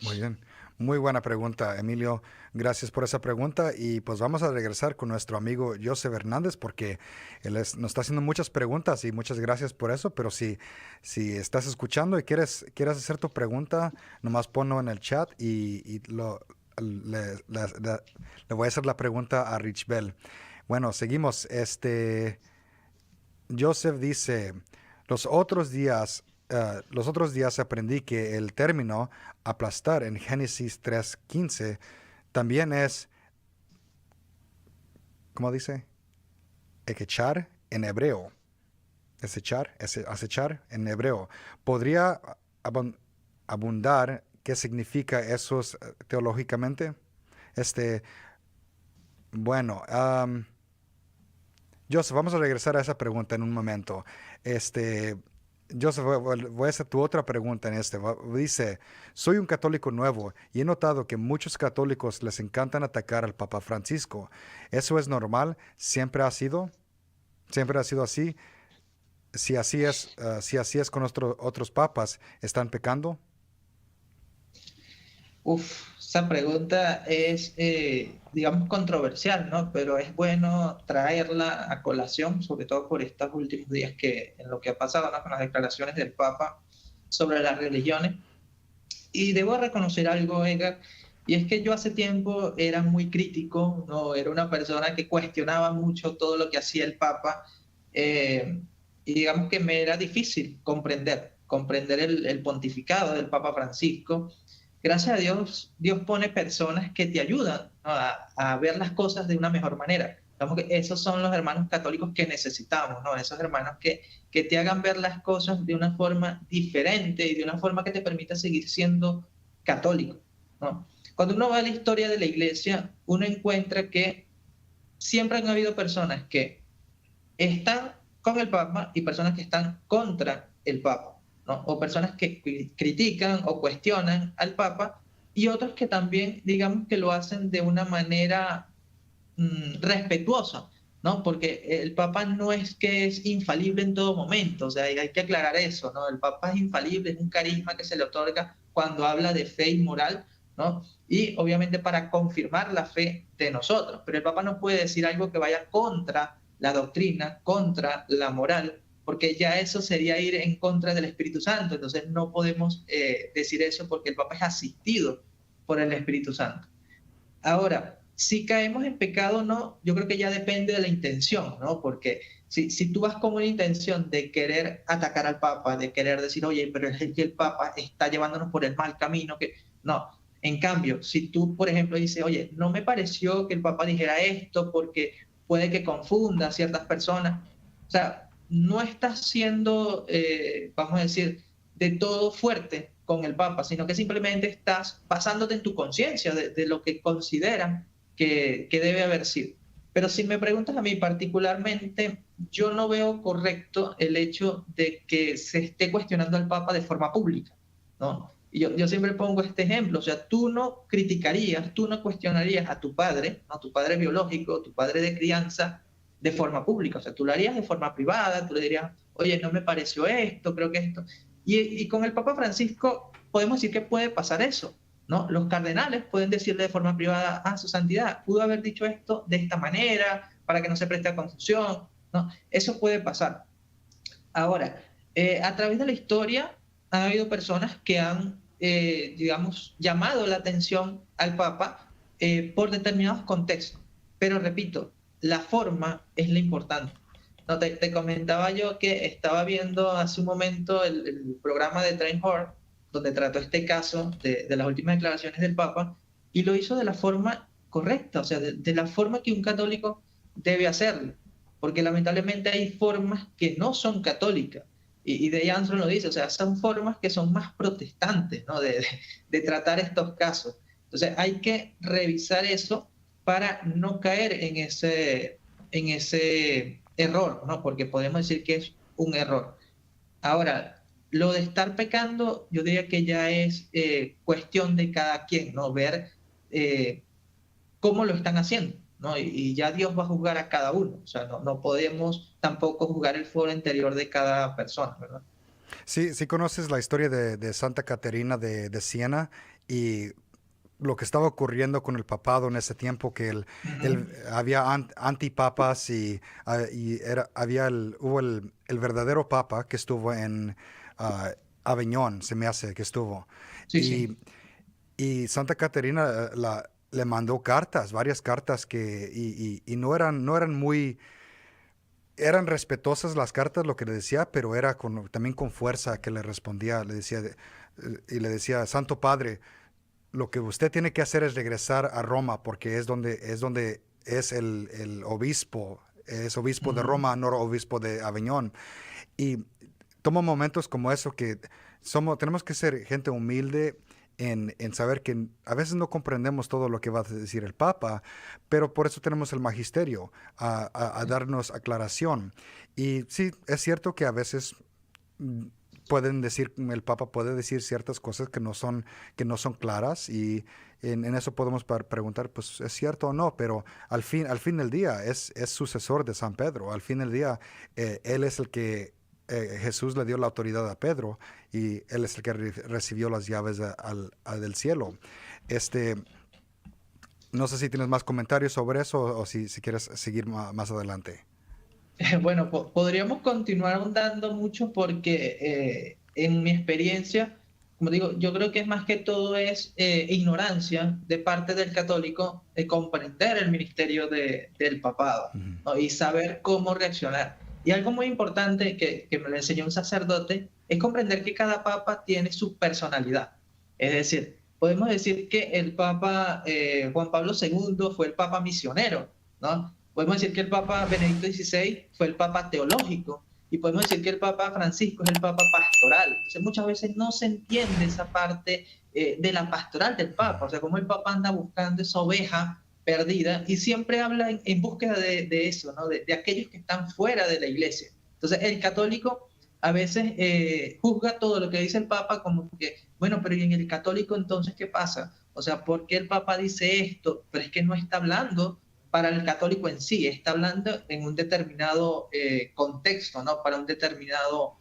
Muy bien. Muy buena pregunta, Emilio. Gracias por esa pregunta. Y pues vamos a regresar con nuestro amigo Joseph Hernández porque nos está haciendo muchas preguntas y muchas gracias por eso. Pero si estás escuchando y quieres hacer tu pregunta, nomás ponlo en el chat le voy a hacer la pregunta a Rich Bell. Bueno, seguimos. Joseph dice, los otros días aprendí que el término aplastar en Génesis 3:15 también es, ¿cómo dice? Echar en hebreo. Es echar, acechar en hebreo. ¿Podría abundar qué significa eso teológicamente? Bueno, Joseph, vamos a regresar a esa pregunta en un momento. Joseph, voy a hacer tu otra pregunta en Dice, soy un católico nuevo y he notado que muchos católicos les encantan atacar al Papa Francisco. ¿Eso es normal? ¿Siempre ha sido? ¿Siempre ha sido así? Si así es con otros papas, ¿están pecando? Uf, esa pregunta es, digamos, controversial, ¿no? Pero es bueno traerla a colación, sobre todo por estos últimos días en lo que ha pasado, ¿no? Con las declaraciones del Papa sobre las religiones. Y debo reconocer algo, Edgar, y es que yo hace tiempo era muy crítico, ¿no? Era una persona que cuestionaba mucho todo lo que hacía el Papa, eh, y digamos que me era difícil comprender el pontificado del Papa Francisco. Gracias a Dios, Dios pone personas que te ayudan, ¿no? a ver las cosas de una mejor manera. Digamos que esos son los hermanos católicos que necesitamos, ¿no? Esos hermanos que te hagan ver las cosas de una forma diferente y de una forma que te permita seguir siendo católico, ¿no? Cuando uno va a la historia de la iglesia, uno encuentra que siempre han habido personas que están con el Papa y personas que están contra el Papa, ¿no? O personas que critican o cuestionan al Papa y otros que también, digamos, que lo hacen de una manera respetuosa, ¿no? Porque el Papa no es que es infalible en todo momento, o sea, hay que aclarar eso, ¿no? El Papa es infalible, es un carisma que se le otorga cuando habla de fe y moral, ¿no? Y obviamente para confirmar la fe de nosotros, pero el Papa no puede decir algo que vaya contra la doctrina, contra la moral, porque ya eso sería ir en contra del Espíritu Santo, entonces no podemos decir eso porque el Papa es asistido por el Espíritu Santo. Ahora, si caemos en pecado o no, yo creo que ya depende de la intención, ¿no? Porque si tú vas con una intención de querer atacar al Papa, de querer decir, oye, pero es que el Papa está llevándonos por el mal camino, que no. En cambio, si tú, por ejemplo, dices, oye, no me pareció que el Papa dijera esto porque puede que confunda a ciertas personas, o sea, no estás siendo, vamos a decir, de todo fuerte con el Papa, sino que simplemente estás basándote en tu conciencia de lo que consideran que debe haber sido. Pero si me preguntas a mí particularmente, yo no veo correcto el hecho de que se esté cuestionando al Papa de forma pública, ¿no? Y yo siempre pongo este ejemplo, o sea, tú no criticarías, tú no cuestionarías a tu padre, ¿no? Tu padre biológico, tu padre de crianza, de forma pública, o sea, tú lo harías de forma privada, tú le dirías, oye, no me pareció esto, creo que esto. Y con el Papa Francisco podemos decir que puede pasar eso, ¿no? Los cardenales pueden decirle de forma privada a su santidad, pudo haber dicho esto de esta manera, para que no se preste a confusión, ¿no? Eso puede pasar. Ahora, a través de la historia han habido personas que han, digamos, llamado la atención al Papa por determinados contextos. Pero repito, la forma es lo importante. No, te comentaba yo que estaba viendo hace un momento el programa de Trainhard, donde trató este caso de las últimas declaraciones del Papa, y lo hizo de la forma correcta, o sea, de la forma que un católico debe hacerlo, porque lamentablemente hay formas que no son católicas, y Day Armstrong lo dice, o sea, son formas que son más protestantes, ¿no? de tratar estos casos. Entonces hay que revisar eso para no caer en ese error, ¿no? Porque podemos decir que es un error. Ahora, Lo de estar pecando, yo diría que ya es cuestión de cada quien, ¿no? Ver eh, cómo lo están haciendo, ¿no? Y ya Dios va a juzgar a cada uno. O sea, no podemos tampoco juzgar el foro interior de cada persona, ¿verdad? Sí, sí conoces la historia de Santa Caterina de Siena y lo que estaba ocurriendo con el papado en ese tiempo, que Ujú. había antipapas y hubo el verdadero papa que estuvo en ah, Aviñón, se me hace que estuvo. Sí, Y, sí. y Santa Caterina le mandó cartas, varias cartas y no eran muy, eran respetuosas las cartas, lo que le decía, pero era también con fuerza que le respondía, y le decía, Santo Padre, lo que usted tiene que hacer es regresar a Roma porque es donde es el obispo, es obispo de Ujú. Roma, no obispo de Aviñón. Y toma momentos como eso que tenemos que ser gente humilde en saber que a veces no comprendemos todo lo que va a decir el Papa, pero por eso tenemos el magisterio a darnos aclaración. Y sí, es cierto que a veces mm, el Papa puede decir ciertas cosas que no son claras y en eso podemos preguntar, pues es cierto o no, pero al fin del día es sucesor de San Pedro. Al fin del día, él es el que Jesús le dio la autoridad a Pedro y él es el que recibió las llaves del cielo. Este, no sé si tienes más comentarios sobre eso o si quieres seguir más adelante. Bueno, podríamos continuar ahondando mucho porque en mi experiencia, como digo, yo creo que es más que todo es ignorancia de parte del católico de comprender el ministerio del papado, Ujú. ¿no? Y saber cómo reaccionar. Y algo muy importante que me lo enseñó un sacerdote es comprender que cada papa tiene su personalidad. Es decir, podemos decir que el papa Juan Pablo II fue el papa misionero, ¿no? Podemos decir que el Papa Benedicto XVI fue el Papa teológico y podemos decir que el Papa Francisco es el Papa pastoral. Entonces muchas veces no se entiende esa parte de la pastoral del Papa, o sea, cómo el Papa anda buscando esa oveja perdida y siempre habla en búsqueda de eso, ¿no? De aquellos que están fuera de la iglesia. Entonces el católico a veces juzga todo lo que dice el Papa como que, bueno, pero ¿y en el católico entonces qué pasa? O sea, ¿por qué el Papa dice esto? Pero es que no está hablando para el católico en sí, está hablando en un determinado contexto, ¿no? Para un determinado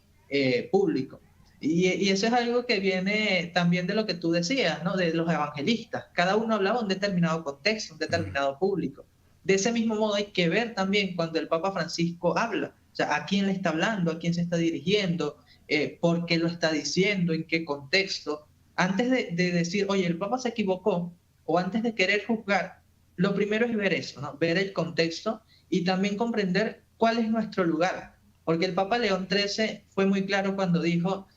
público. Y eso es algo que viene también de lo que tú decías, ¿no? De los evangelistas. Cada uno hablaba un determinado contexto, un Ujú. determinado público. De ese mismo modo hay que ver también cuando el Papa Francisco habla, o sea, a quién le está hablando, a quién se está dirigiendo, por qué lo está diciendo, en qué contexto. Antes de decir, oye, el Papa se equivocó, o antes de querer juzgar, lo primero es ver eso, ¿no? Ver el contexto y también comprender cuál es nuestro lugar. Porque el Papa León XIII fue muy claro cuando dijo,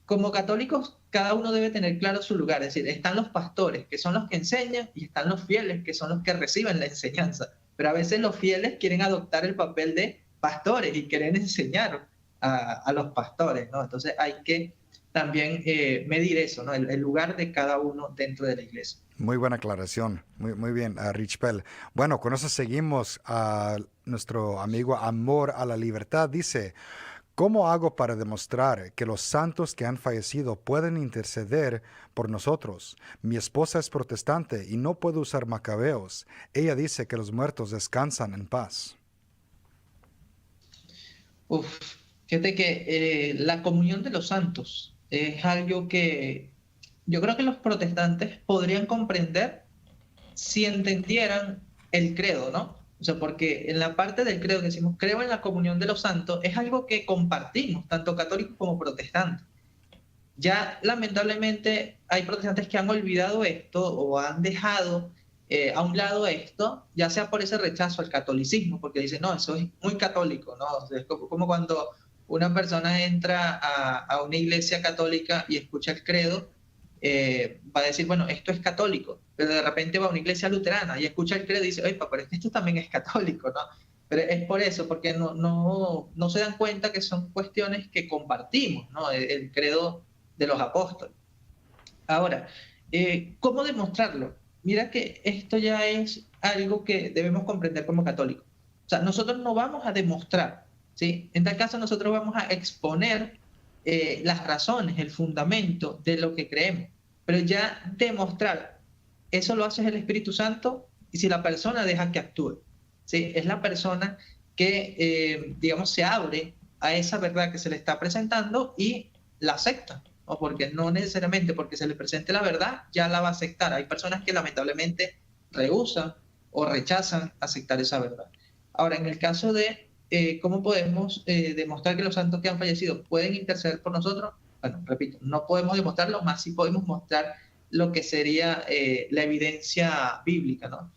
como católicos, cada uno debe tener claro su lugar. Es decir, están los pastores, que son los que enseñan, y están los fieles, que son los que reciben la enseñanza. Pero a veces los fieles quieren adoptar el papel de pastores y quieren enseñar a los pastores, ¿no? Entonces hay que también medir eso, ¿no? El lugar de cada uno dentro de la iglesia. Muy buena aclaración, muy bien, Rich Pell. Bueno, con eso seguimos a nuestro amigo Amor a la Libertad. Dice, ¿cómo hago para demostrar que los santos que han fallecido pueden interceder por nosotros? Mi esposa es protestante y no puedo usar macabeos. Ella dice que los muertos descansan en paz. Uf, fíjate que la comunión de los santos es algo que yo creo que los protestantes podrían comprender si entendieran el credo, ¿no? O sea, porque en la parte del credo que decimos, creo en la comunión de los santos, es algo que compartimos, tanto católicos como protestantes. Ya lamentablemente hay protestantes que han olvidado esto o han dejado a un lado esto, ya sea por ese rechazo al catolicismo, porque dicen, no, eso es muy católico, ¿no? O sea, es como cuando una persona entra a una iglesia católica y escucha el credo, va a decir, bueno, esto es católico, pero de repente va a una iglesia luterana y escucha el credo y dice, oye, pero esto también es católico, ¿no? Pero es por eso, porque no se dan cuenta que son cuestiones que compartimos, ¿no? El credo de los apóstoles. Ahora, ¿cómo demostrarlo? Mira que esto ya es algo que debemos comprender como católicos. O sea, nosotros no vamos a demostrar, ¿sí? En tal caso, nosotros vamos a exponer las razones, el fundamento de lo que creemos. Pero ya demostrar, eso lo hace el Espíritu Santo y si la persona deja que actúe. ¿Sí? Es la persona que, digamos, se abre a esa verdad que se le está presentando y la acepta. O porque no necesariamente porque se le presente la verdad, ya la va a aceptar. Hay personas que lamentablemente rehusan o rechazan aceptar esa verdad. Ahora, en el caso de cómo podemos demostrar que los santos que han fallecido pueden interceder por nosotros, bueno, repito, no podemos demostrarlo, más sí podemos mostrar lo que sería la evidencia bíblica, ¿no?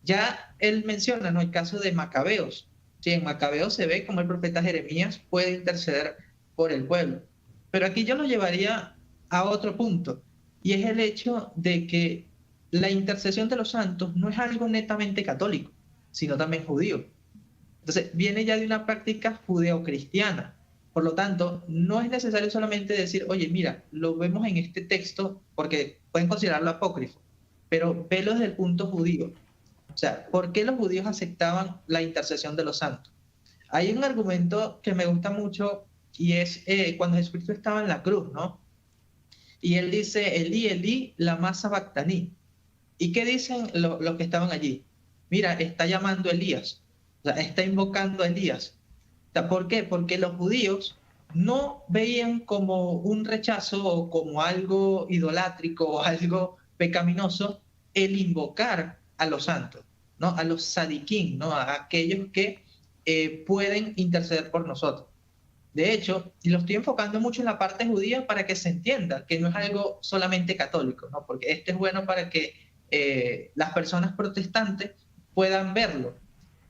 Ya él menciona, ¿no?, el caso de Macabeos. Sí, en Macabeos se ve como el profeta Jeremías puede interceder por el pueblo. Pero aquí yo lo llevaría a otro punto, y es el hecho de que la intercesión de los santos no es algo netamente católico, sino también judío. Entonces, viene ya de una práctica judeocristiana. Por lo tanto, no es necesario solamente decir, oye, mira, lo vemos en este texto, porque pueden considerarlo apócrifo, pero velo desde el punto judío. O sea, ¿por qué los judíos aceptaban la intercesión de los santos? Hay un argumento que me gusta mucho y es cuando Jesucristo estaba en la cruz, ¿no? Y él dice, Elí, Elí, lama sabactaní. ¿Y qué dicen los que estaban allí? Mira, está llamando a Elías, o sea, está invocando a Elías. O sea, ¿por qué? Porque los judíos no veían como un rechazo o como algo idolátrico o algo pecaminoso el invocar a los santos, ¿no? A los sadiquín, ¿no? A aquellos que pueden interceder por nosotros. De hecho, y lo estoy enfocando mucho en la parte judía para que se entienda que no es algo solamente católico, ¿no? Porque esto es bueno para que las personas protestantes puedan verlo.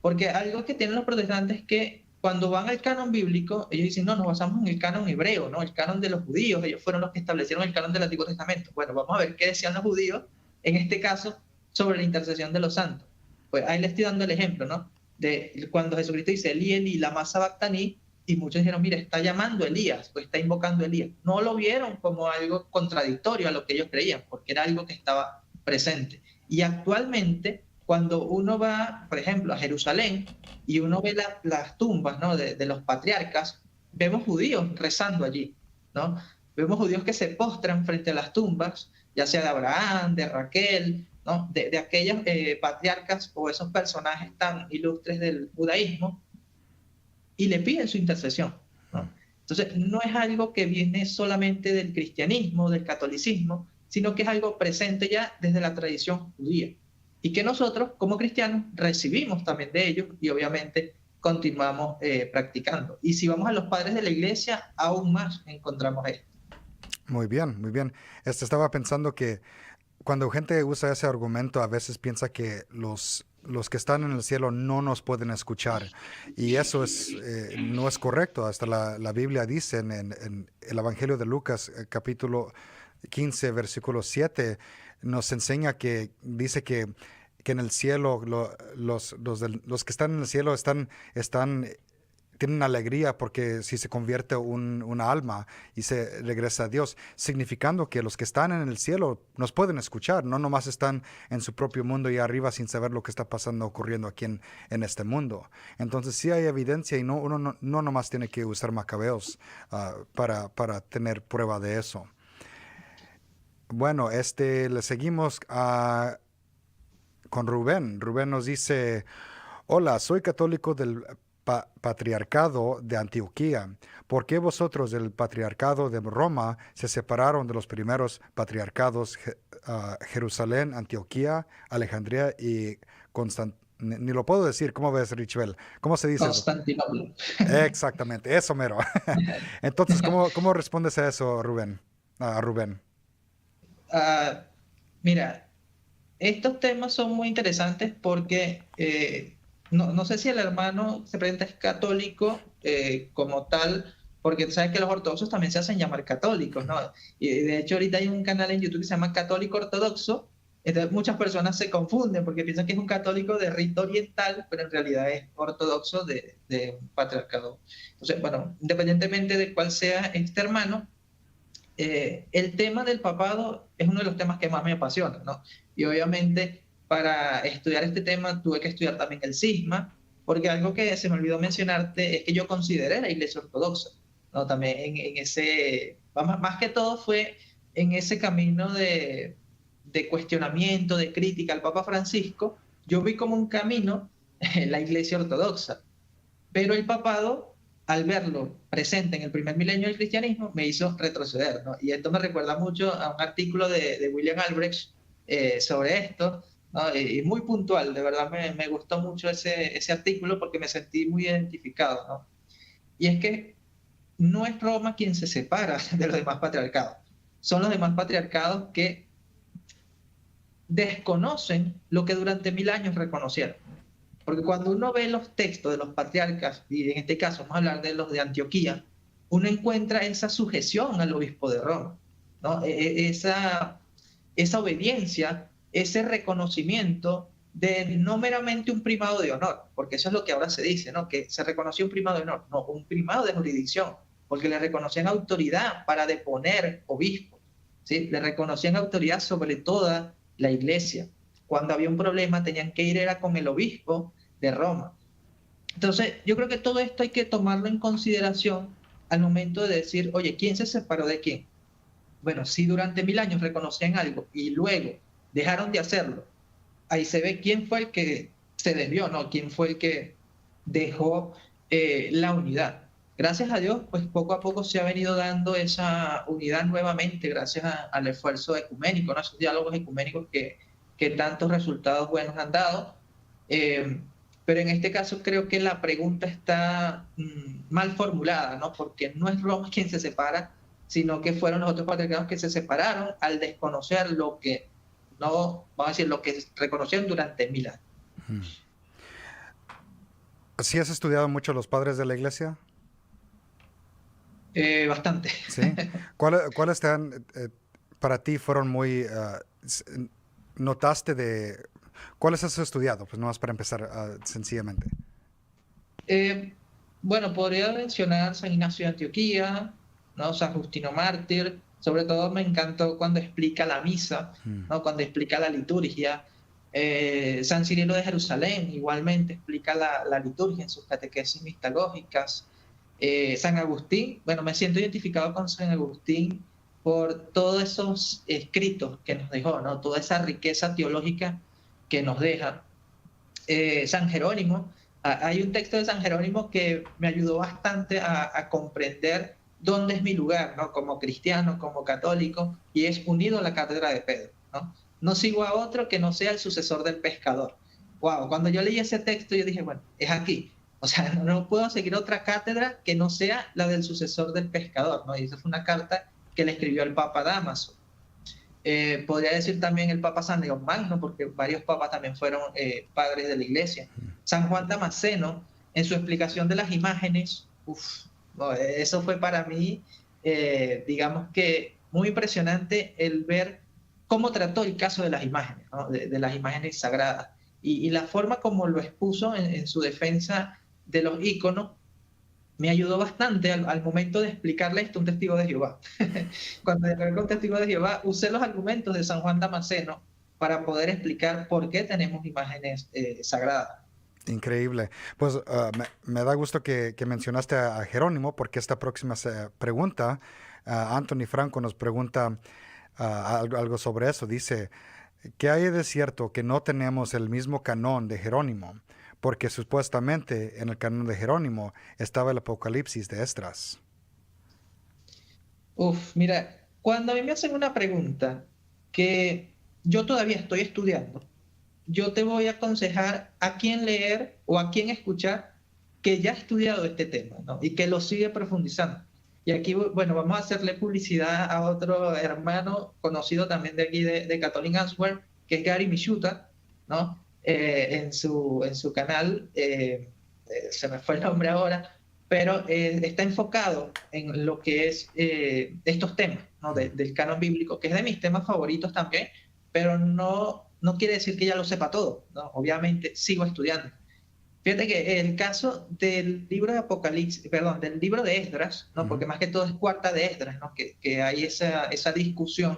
Porque algo que tienen los protestantes es que cuando van al canon bíblico, ellos dicen, no, nos basamos en el canon hebreo, ¿no? El canon de los judíos, ellos fueron los que establecieron el canon del Antiguo Testamento. Bueno, vamos a ver qué decían los judíos, en este caso, sobre la intercesión de los santos. Pues ahí le estoy dando el ejemplo, ¿no? De cuando Jesucristo dice, Elí, Elí, lama sabactaní, y muchos dijeron, mira, está llamando a Elías, o está invocando a Elías. No lo vieron como algo contradictorio a lo que ellos creían, porque era algo que estaba presente. Y actualmente, cuando uno va, por ejemplo, a Jerusalén, y uno ve las tumbas, ¿no?, de los patriarcas, vemos judíos rezando allí, ¿no? Vemos judíos que se postran frente a las tumbas, ya sea de Abraham, de Raquel, ¿no?, de aquellas patriarcas o esos personajes tan ilustres del judaísmo, y le piden su intercesión, ¿no? Entonces, no es algo que viene solamente del cristianismo, del catolicismo, sino que es algo presente ya desde la tradición judía. Y que nosotros, como cristianos, recibimos también de ellos y obviamente continuamos practicando. Y si vamos a los padres de la iglesia, aún más encontramos esto. Muy bien, muy bien. Estaba pensando que cuando gente usa ese argumento, a veces piensa que los que están en el cielo no nos pueden escuchar. Y eso no es correcto. Hasta la Biblia dice en el Evangelio de Lucas, capítulo 15, versículo 7, nos enseña que dice que en el cielo, los que están en el cielo tienen alegría porque si se convierte una alma y se regresa a Dios, significando que los que están en el cielo nos pueden escuchar, no nomás están en su propio mundo y arriba sin saber lo que está ocurriendo aquí en este mundo. Entonces sí hay evidencia y uno no nomás tiene que usar Macabeos para tener prueba de eso. Bueno, le seguimos con Rubén. Rubén nos dice, hola, soy católico del patriarcado de Antioquía. ¿Por qué vosotros del patriarcado de Roma se separaron de los primeros patriarcados Jerusalén, Antioquía, Alejandría y Constantinopla? Ni lo puedo decir, ¿cómo ves, Richbel? ¿Cómo se dice eso? Constantinopla. Exactamente, eso mero. Entonces, ¿cómo respondes a eso, Rubén? A Rubén. Mira, estos temas son muy interesantes porque no sé si el hermano se presenta es católico como tal, porque sabes que los ortodoxos también se hacen llamar católicos, ¿no? Y de hecho ahorita hay un canal en YouTube que se llama Católico Ortodoxo, entonces muchas personas se confunden porque piensan que es un católico de rito oriental, pero en realidad es ortodoxo de un patriarcado. Entonces, bueno, independientemente de cuál sea este hermano, el tema del papado es uno de los temas que más me apasiona, ¿no? Y obviamente para estudiar este tema tuve que estudiar también el cisma, porque algo que se me olvidó mencionarte es que yo consideré la Iglesia Ortodoxa. ¿no? También en ese, más que todo fue en ese camino de cuestionamiento, de crítica al Papa Francisco, yo vi como un camino la Iglesia Ortodoxa, pero el papado, al verlo presente en el primer milenio del cristianismo, me hizo retroceder, ¿no? Y esto me recuerda mucho a un artículo de William Albrecht sobre esto, ¿no? Y muy puntual, de verdad me gustó mucho ese artículo porque me sentí muy identificado, ¿no? Y es que no es Roma quien se separa de los demás patriarcados, son los demás patriarcados que desconocen lo que durante 1000 años reconocieron. Porque cuando uno ve los textos de los patriarcas, y en este caso vamos a hablar de los de Antioquía, uno encuentra esa sujeción al obispo de Roma, ¿no? Esa obediencia, ese reconocimiento de no meramente un primado de honor, porque eso es lo que ahora se dice, ¿no? Que se reconoció un primado de honor, no, un primado de jurisdicción, porque le reconocían autoridad para deponer obispos, ¿sí? Le reconocían autoridad sobre toda la iglesia. Cuando había un problema tenían que ir era con el obispo de Roma. Entonces, yo creo que todo esto hay que tomarlo en consideración al momento de decir, oye, ¿quién se separó de quién? Bueno, si durante 1000 años reconocían algo y luego dejaron de hacerlo, ahí se ve quién fue el que se desvió, ¿no? Quién fue el que dejó la unidad. Gracias a Dios, pues poco a poco se ha venido dando esa unidad nuevamente gracias al esfuerzo ecuménico, ¿no? Esos diálogos ecuménicos que tantos resultados buenos han dado. Eh, pero en este caso creo que la pregunta está mal formulada, ¿no? Porque no es Roma quien se separa, sino que fueron los otros patriarcados que se separaron al desconocer lo que no, vamos a decir, lo que reconocieron durante 1000 años. ¿Sí has estudiado mucho los padres de la iglesia? Bastante. Sí. ¿Cuáles para ti fueron muy, notaste de, cuáles has estudiado? Pues nomás para empezar, sencillamente. Eh, bueno, podría mencionar San Ignacio de Antioquía, ¿no? San Justino Mártir. Sobre todo me encantó cuando explica la misa, Mm. ¿no? Cuando explica la liturgia. San Cirilo de Jerusalén igualmente explica la liturgia en sus catequesis mistagógicas. San Agustín, bueno, me siento identificado con San Agustín por todos esos escritos que nos dejó, ¿no? Toda esa riqueza teológica que nos deja. San Jerónimo, hay un texto de San Jerónimo que me ayudó bastante a comprender dónde es mi lugar, ¿no? Como cristiano, como católico, y es unido a la cátedra de Pedro, ¿no? No sigo a otro que no sea el sucesor del pescador. Wow, cuando yo leí ese texto yo dije, bueno, es aquí. O sea, no puedo seguir otra cátedra que no sea la del sucesor del pescador, ¿no? Y esa fue una carta que le escribió el Papa Dámaso. Podría decir también el Papa San León Magno, porque varios papas también fueron padres de la iglesia. San Juan Damasceno, en su explicación de las imágenes, no, eso fue para mí, digamos que muy impresionante el ver cómo trató el caso de las imágenes, ¿no? De las imágenes sagradas, y la forma como lo expuso en su defensa de los íconos me ayudó bastante al momento de explicarle esto a un testigo de Jehová. Cuando dialogué con un testigo de Jehová, usé los argumentos de San Juan Damasceno para poder explicar por qué tenemos imágenes sagradas. Increíble. Pues me da gusto que mencionaste a Jerónimo, porque esta próxima pregunta, Anthony Franco nos pregunta algo sobre eso. Dice, ¿qué hay de cierto que no tenemos el mismo canón de Jerónimo? Porque supuestamente en el canon de Jerónimo estaba el Apocalipsis de Esdras. Mira, cuando a mí me hacen una pregunta que yo todavía estoy estudiando, yo te voy a aconsejar a quién leer o a quién escuchar que ya ha estudiado este tema, ¿no? Y que lo sigue profundizando. Y aquí, bueno, vamos a hacerle publicidad a otro hermano conocido también de aquí de Catholic Answer, que es Gary Michuta, ¿no? En su canal, se me fue el nombre ahora, pero está enfocado en lo que es estos temas, ¿no? Del canon bíblico, que es de mis temas favoritos también, pero no quiere decir que ya lo sepa todo, ¿no? Obviamente sigo estudiando. Fíjate que el caso del libro de Apocalipsis, perdón, del libro de Esdras, ¿no? Porque más que todo es cuarta de Esdras, ¿no? Que hay esa discusión,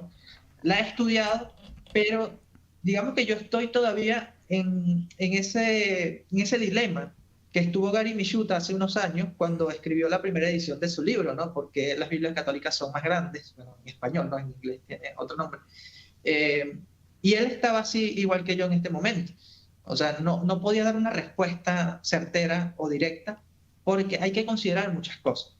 la he estudiado, pero digamos que yo estoy todavía en ese dilema que estuvo Gary Michuta hace unos años cuando escribió la primera edición de su libro, ¿no? Porque las Biblias católicas son más grandes, bueno, en español, no en inglés, tiene otro nombre. Eh, y él estaba así igual que yo en este momento. O sea, no podía dar una respuesta certera o directa porque hay que considerar muchas cosas.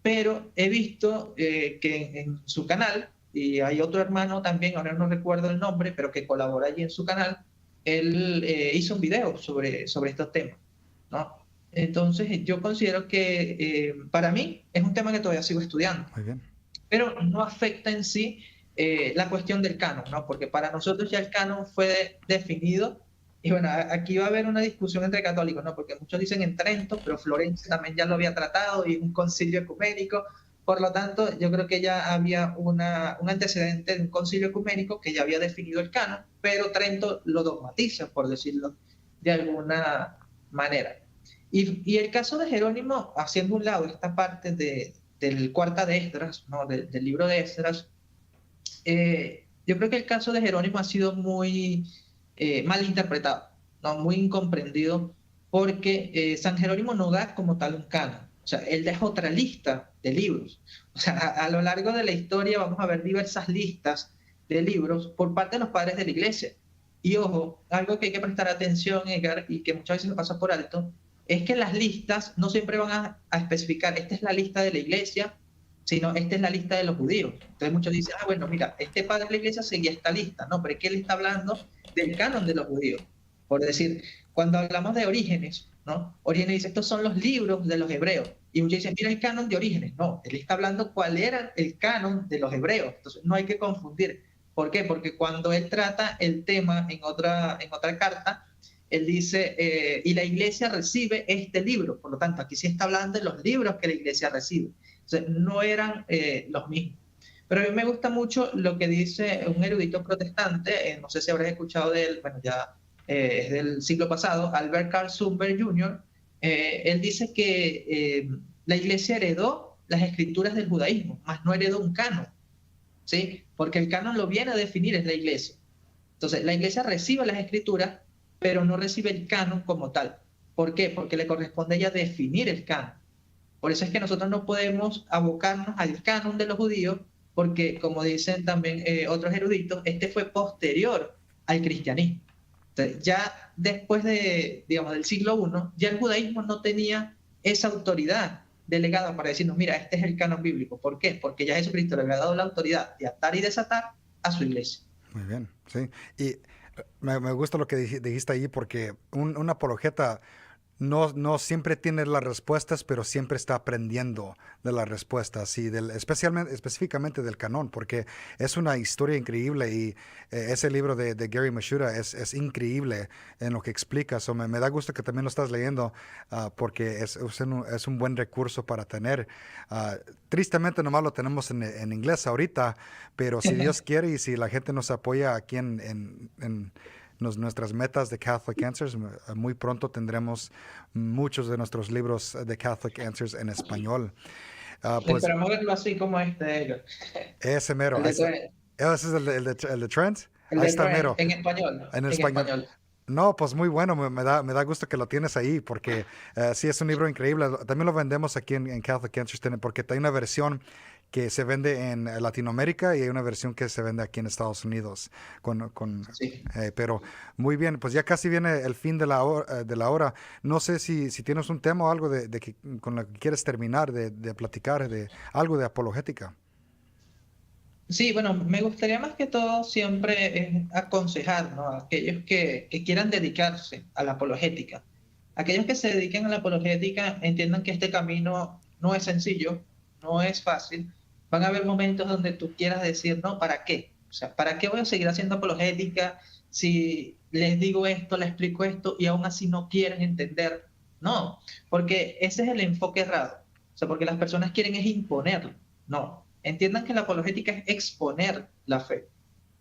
Pero he visto que en su canal, y hay otro hermano también, ahora no recuerdo el nombre, pero que colabora allí en su canal, él hizo un video sobre estos temas, ¿no? Entonces, yo considero que para mí es un tema que todavía sigo estudiando, Muy bien. pero no afecta en sí la cuestión del canon, ¿no? Porque para nosotros ya el canon fue definido, y bueno, aquí va a haber una discusión entre católicos, ¿no? Porque muchos dicen en Trento, pero Florencia también ya lo había tratado y un concilio ecuménico, por lo tanto, yo creo que ya había un antecedente de un concilio ecuménico que ya había definido el canon, pero Trento lo dogmatiza, por decirlo de alguna manera. Y el caso de Jerónimo, haciendo un lado esta parte del Cuarta de Esdras, ¿no? Del libro de Esdras, yo creo que el caso de Jerónimo ha sido muy mal interpretado, ¿no? Muy incomprendido, porque San Jerónimo no da como tal un canon. O sea, él deja otra lista de libros. O sea, a lo largo de la historia vamos a ver diversas listas de libros por parte de los padres de la iglesia. Y ojo, algo que hay que prestar atención, Edgar, y que muchas veces me pasa por alto, es que las listas no siempre van a especificar, esta es la lista de la iglesia, sino esta es la lista de los judíos. Entonces muchos dicen, ah, bueno, mira, este padre de la iglesia seguía esta lista. No, pero es que él está hablando del canon de los judíos. Por decir, cuando hablamos de Orígenes, ¿no? Orígenes dice, estos son los libros de los hebreos. Y muchos dicen, mira el canon de Orígenes. No, él está hablando cuál era el canon de los hebreos. Entonces no hay que confundir. ¿Por qué? Porque cuando él trata el tema en otra carta, él dice, y la iglesia recibe este libro. Por lo tanto, aquí sí está hablando de los libros que la iglesia recibe. O sea, no eran los mismos. Pero a mí me gusta mucho lo que dice un erudito protestante, no sé si habrás escuchado de él, bueno, ya es del siglo pasado, Albert Karl Sundberg Jr. Él dice que la iglesia heredó las escrituras del judaísmo, mas no heredó un canon, ¿sí? Porque el canon lo viene a definir es la iglesia. Entonces, la iglesia recibe las escrituras, pero no recibe el canon como tal. ¿Por qué? Porque le corresponde a ella definir el canon. Por eso es que nosotros no podemos abocarnos al canon de los judíos, porque, como dicen también otros eruditos, este fue posterior al cristianismo. Entonces, ya después digamos, del siglo I, ya el judaísmo no tenía esa autoridad delegada para decirnos, mira, este es el canon bíblico. ¿Por qué? Porque ya Jesucristo le había dado la autoridad de atar y desatar a su iglesia. Muy bien, sí. Y me gusta lo que dijiste ahí porque un apologeta no siempre tiene las respuestas, pero siempre está aprendiendo de las respuestas y específicamente del canon, porque es una historia increíble y ese libro de Gary Michuta es increíble en lo que explica. So, me da gusto que también lo estás leyendo porque es un buen recurso para tener. Tristemente nomás lo tenemos en inglés ahorita, pero si Dios quiere y si la gente nos apoya aquí en nuestras metas de Catholic Answers, muy pronto tendremos muchos de nuestros libros de Catholic Answers en español. Pues Esperamos verlo así como este, ese mero, el de ese es el de Trent. El Ahí de está Trent, mero, en español, en el en español. español. No, pues muy bueno, me da gusto que lo tienes ahí, porque sí es un libro increíble. También lo vendemos aquí en Catholic Answers, porque hay una versión que se vende en Latinoamérica y hay una versión que se vende aquí en Estados Unidos. Sí. Pero muy bien, pues ya casi viene el fin de la hora. No sé si tienes un tema o algo con lo que quieres terminar de platicar, de algo de apologética. Sí, bueno, me gustaría más que todo siempre aconsejar, ¿no? A aquellos que quieran dedicarse a la apologética. Aquellos que se dediquen a la apologética entiendan que este camino no es sencillo, no es fácil. Van a haber momentos donde tú quieras decir, no, ¿para qué? O sea, ¿para qué voy a seguir haciendo apologética si les digo esto, les explico esto y aún así no quieren entender? No, porque ese es el enfoque errado. O sea, porque las personas quieren es imponerlo. No, entiendan que la apologética es exponer la fe.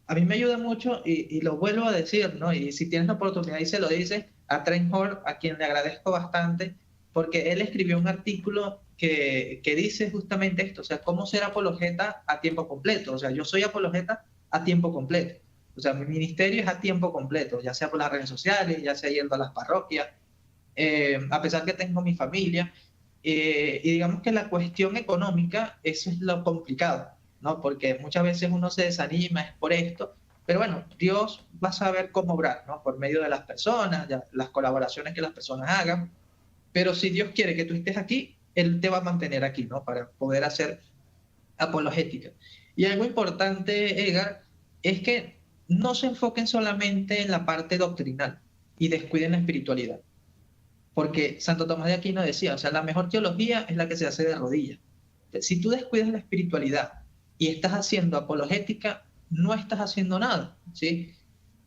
A mí me ayuda mucho y lo vuelvo a decir, ¿no? Y si tienes la oportunidad y se lo dices a Trent Hall, a quien le agradezco bastante, porque él escribió un artículo que dice justamente esto, o sea, cómo ser apologeta a tiempo completo. O sea, yo soy apologeta a tiempo completo. O sea, mi ministerio es a tiempo completo, ya sea por las redes sociales, ya sea yendo a las parroquias. a pesar que tengo mi familia. Y digamos que la cuestión económica, eso es lo complicado, ¿no? Porque muchas veces uno se desanima, es por esto, pero bueno, Dios va a saber cómo obrar, ¿no? Por medio de las personas, ya, las colaboraciones que las personas hagan, pero si Dios quiere que tú estés aquí, Él te va a mantener aquí, ¿no? Para poder hacer apologética. Y algo importante, Edgar, es que no se enfoquen solamente en la parte doctrinal y descuiden la espiritualidad. Porque Santo Tomás de Aquino decía, o sea, la mejor teología es la que se hace de rodillas. Si tú descuidas la espiritualidad y estás haciendo apologética, no estás haciendo nada, ¿sí?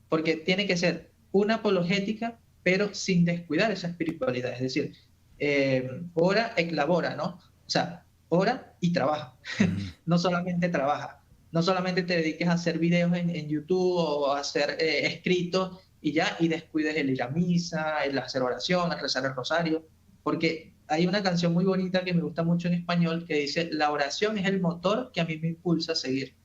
Porque tiene que ser una apologética, pero sin descuidar esa espiritualidad. Es decir, ora et labora, ¿no? O sea, ora y trabaja. Ujú. No solamente trabaja. No solamente te dediques a hacer videos en YouTube o a hacer escritos y ya, y descuides el ir a misa, el hacer oración, el rezar el rosario, porque hay una canción muy bonita que me gusta mucho en español que dice, la oración es el motor que a mí me impulsa a seguir.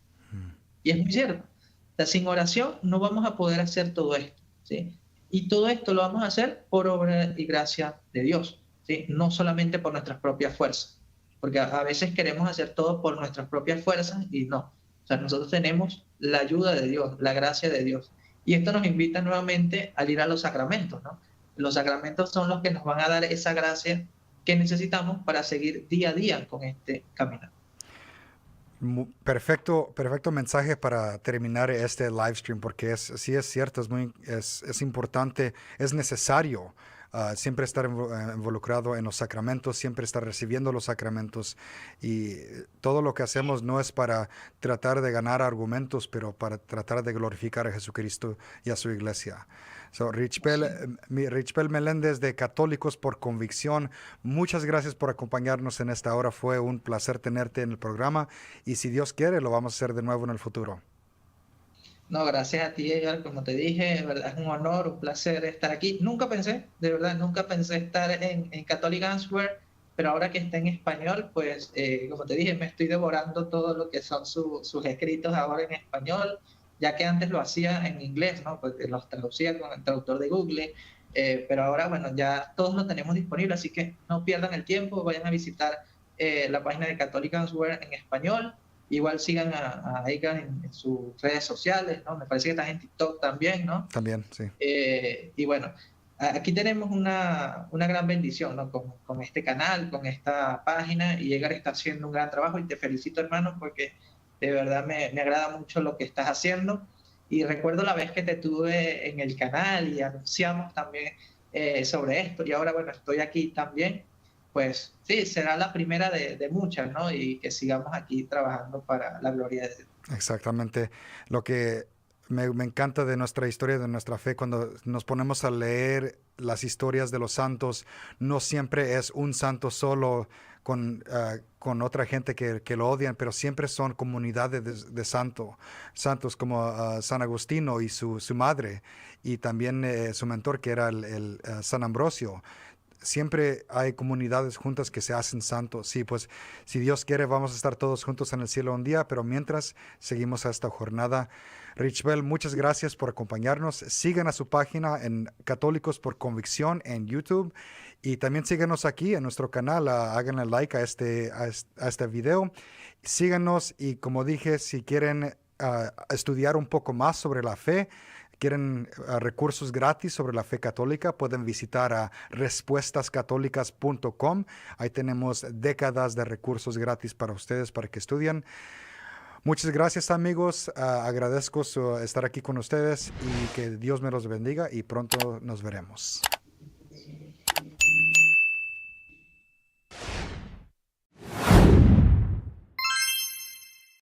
Y es muy cierto. O sea, sin oración no vamos a poder hacer todo esto, ¿sí? Y todo esto lo vamos a hacer por obra y gracia de Dios, ¿sí? No solamente por nuestras propias fuerzas, porque a veces queremos hacer todo por nuestras propias fuerzas y no. O sea, nosotros tenemos la ayuda de Dios, la gracia de Dios. Y esto nos invita nuevamente al ir a los sacramentos, ¿no? Los sacramentos son los que nos van a dar esa gracia que necesitamos para seguir día a día con este camino. Perfecto, perfecto mensaje para terminar este live stream, porque sí es cierto, es importante, es necesario siempre estar involucrado en los sacramentos, siempre estar recibiendo los sacramentos, y todo lo que hacemos no es para tratar de ganar argumentos, pero para tratar de glorificar a Jesucristo y a su iglesia. So, Sí. Richbel Meléndez de Católicos por Convicción, muchas gracias por acompañarnos en esta hora. Fue un placer tenerte en el programa y si Dios quiere lo vamos a hacer de nuevo en el futuro. No, gracias a ti, Edgar, como te dije, de verdad es un honor, un placer estar aquí. Nunca pensé, de verdad, nunca pensé estar en Catholic Answer, pero ahora que está en español, pues, como te dije, me estoy devorando todo lo que son sus escritos ahora en español, ya que antes lo hacía en inglés, ¿no? Pues los traducía con el traductor de Google, pero ahora, bueno, ya todos lo tenemos disponible, así que no pierdan el tiempo, vayan a visitar la página de Catholic Answer en español. Igual sigan a Edgar en sus redes sociales, ¿no? Me parece que estás en TikTok también, ¿no? También, sí. Y bueno, aquí tenemos una gran bendición, ¿no? Con este canal, con esta página, y Edgar está haciendo un gran trabajo y te felicito, hermano, porque de verdad me agrada mucho lo que estás haciendo. Y recuerdo la vez que te tuve en el canal y anunciamos también sobre esto, y ahora, bueno, estoy aquí también. Pues sí, será la primera de muchas, ¿no? Y que sigamos aquí trabajando para la gloria de Dios. Exactamente. Lo que me encanta de nuestra historia, de nuestra fe, cuando nos ponemos a leer las historias de los santos, no siempre es un santo solo con otra gente que lo odian, pero siempre son comunidades de santos como San Agustino y su madre, y también su mentor que era el San Ambrosio. Siempre hay comunidades juntas que se hacen santos. Sí, pues si Dios quiere vamos a estar todos juntos en el cielo un día, pero mientras seguimos a esta jornada. Richbel, muchas gracias por acompañarnos. Sigan a su página en Católicos por Convicción en YouTube y también síganos aquí en nuestro canal. Háganle like a este video. Síganos y como dije, si quieren estudiar un poco más sobre la fe, quieren recursos gratis sobre la fe católica, pueden visitar a respuestascatólicas.com. Ahí tenemos décadas de recursos gratis para ustedes, para que estudien. Muchas gracias, amigos. Agradezco estar aquí con ustedes y que Dios me los bendiga y pronto nos veremos.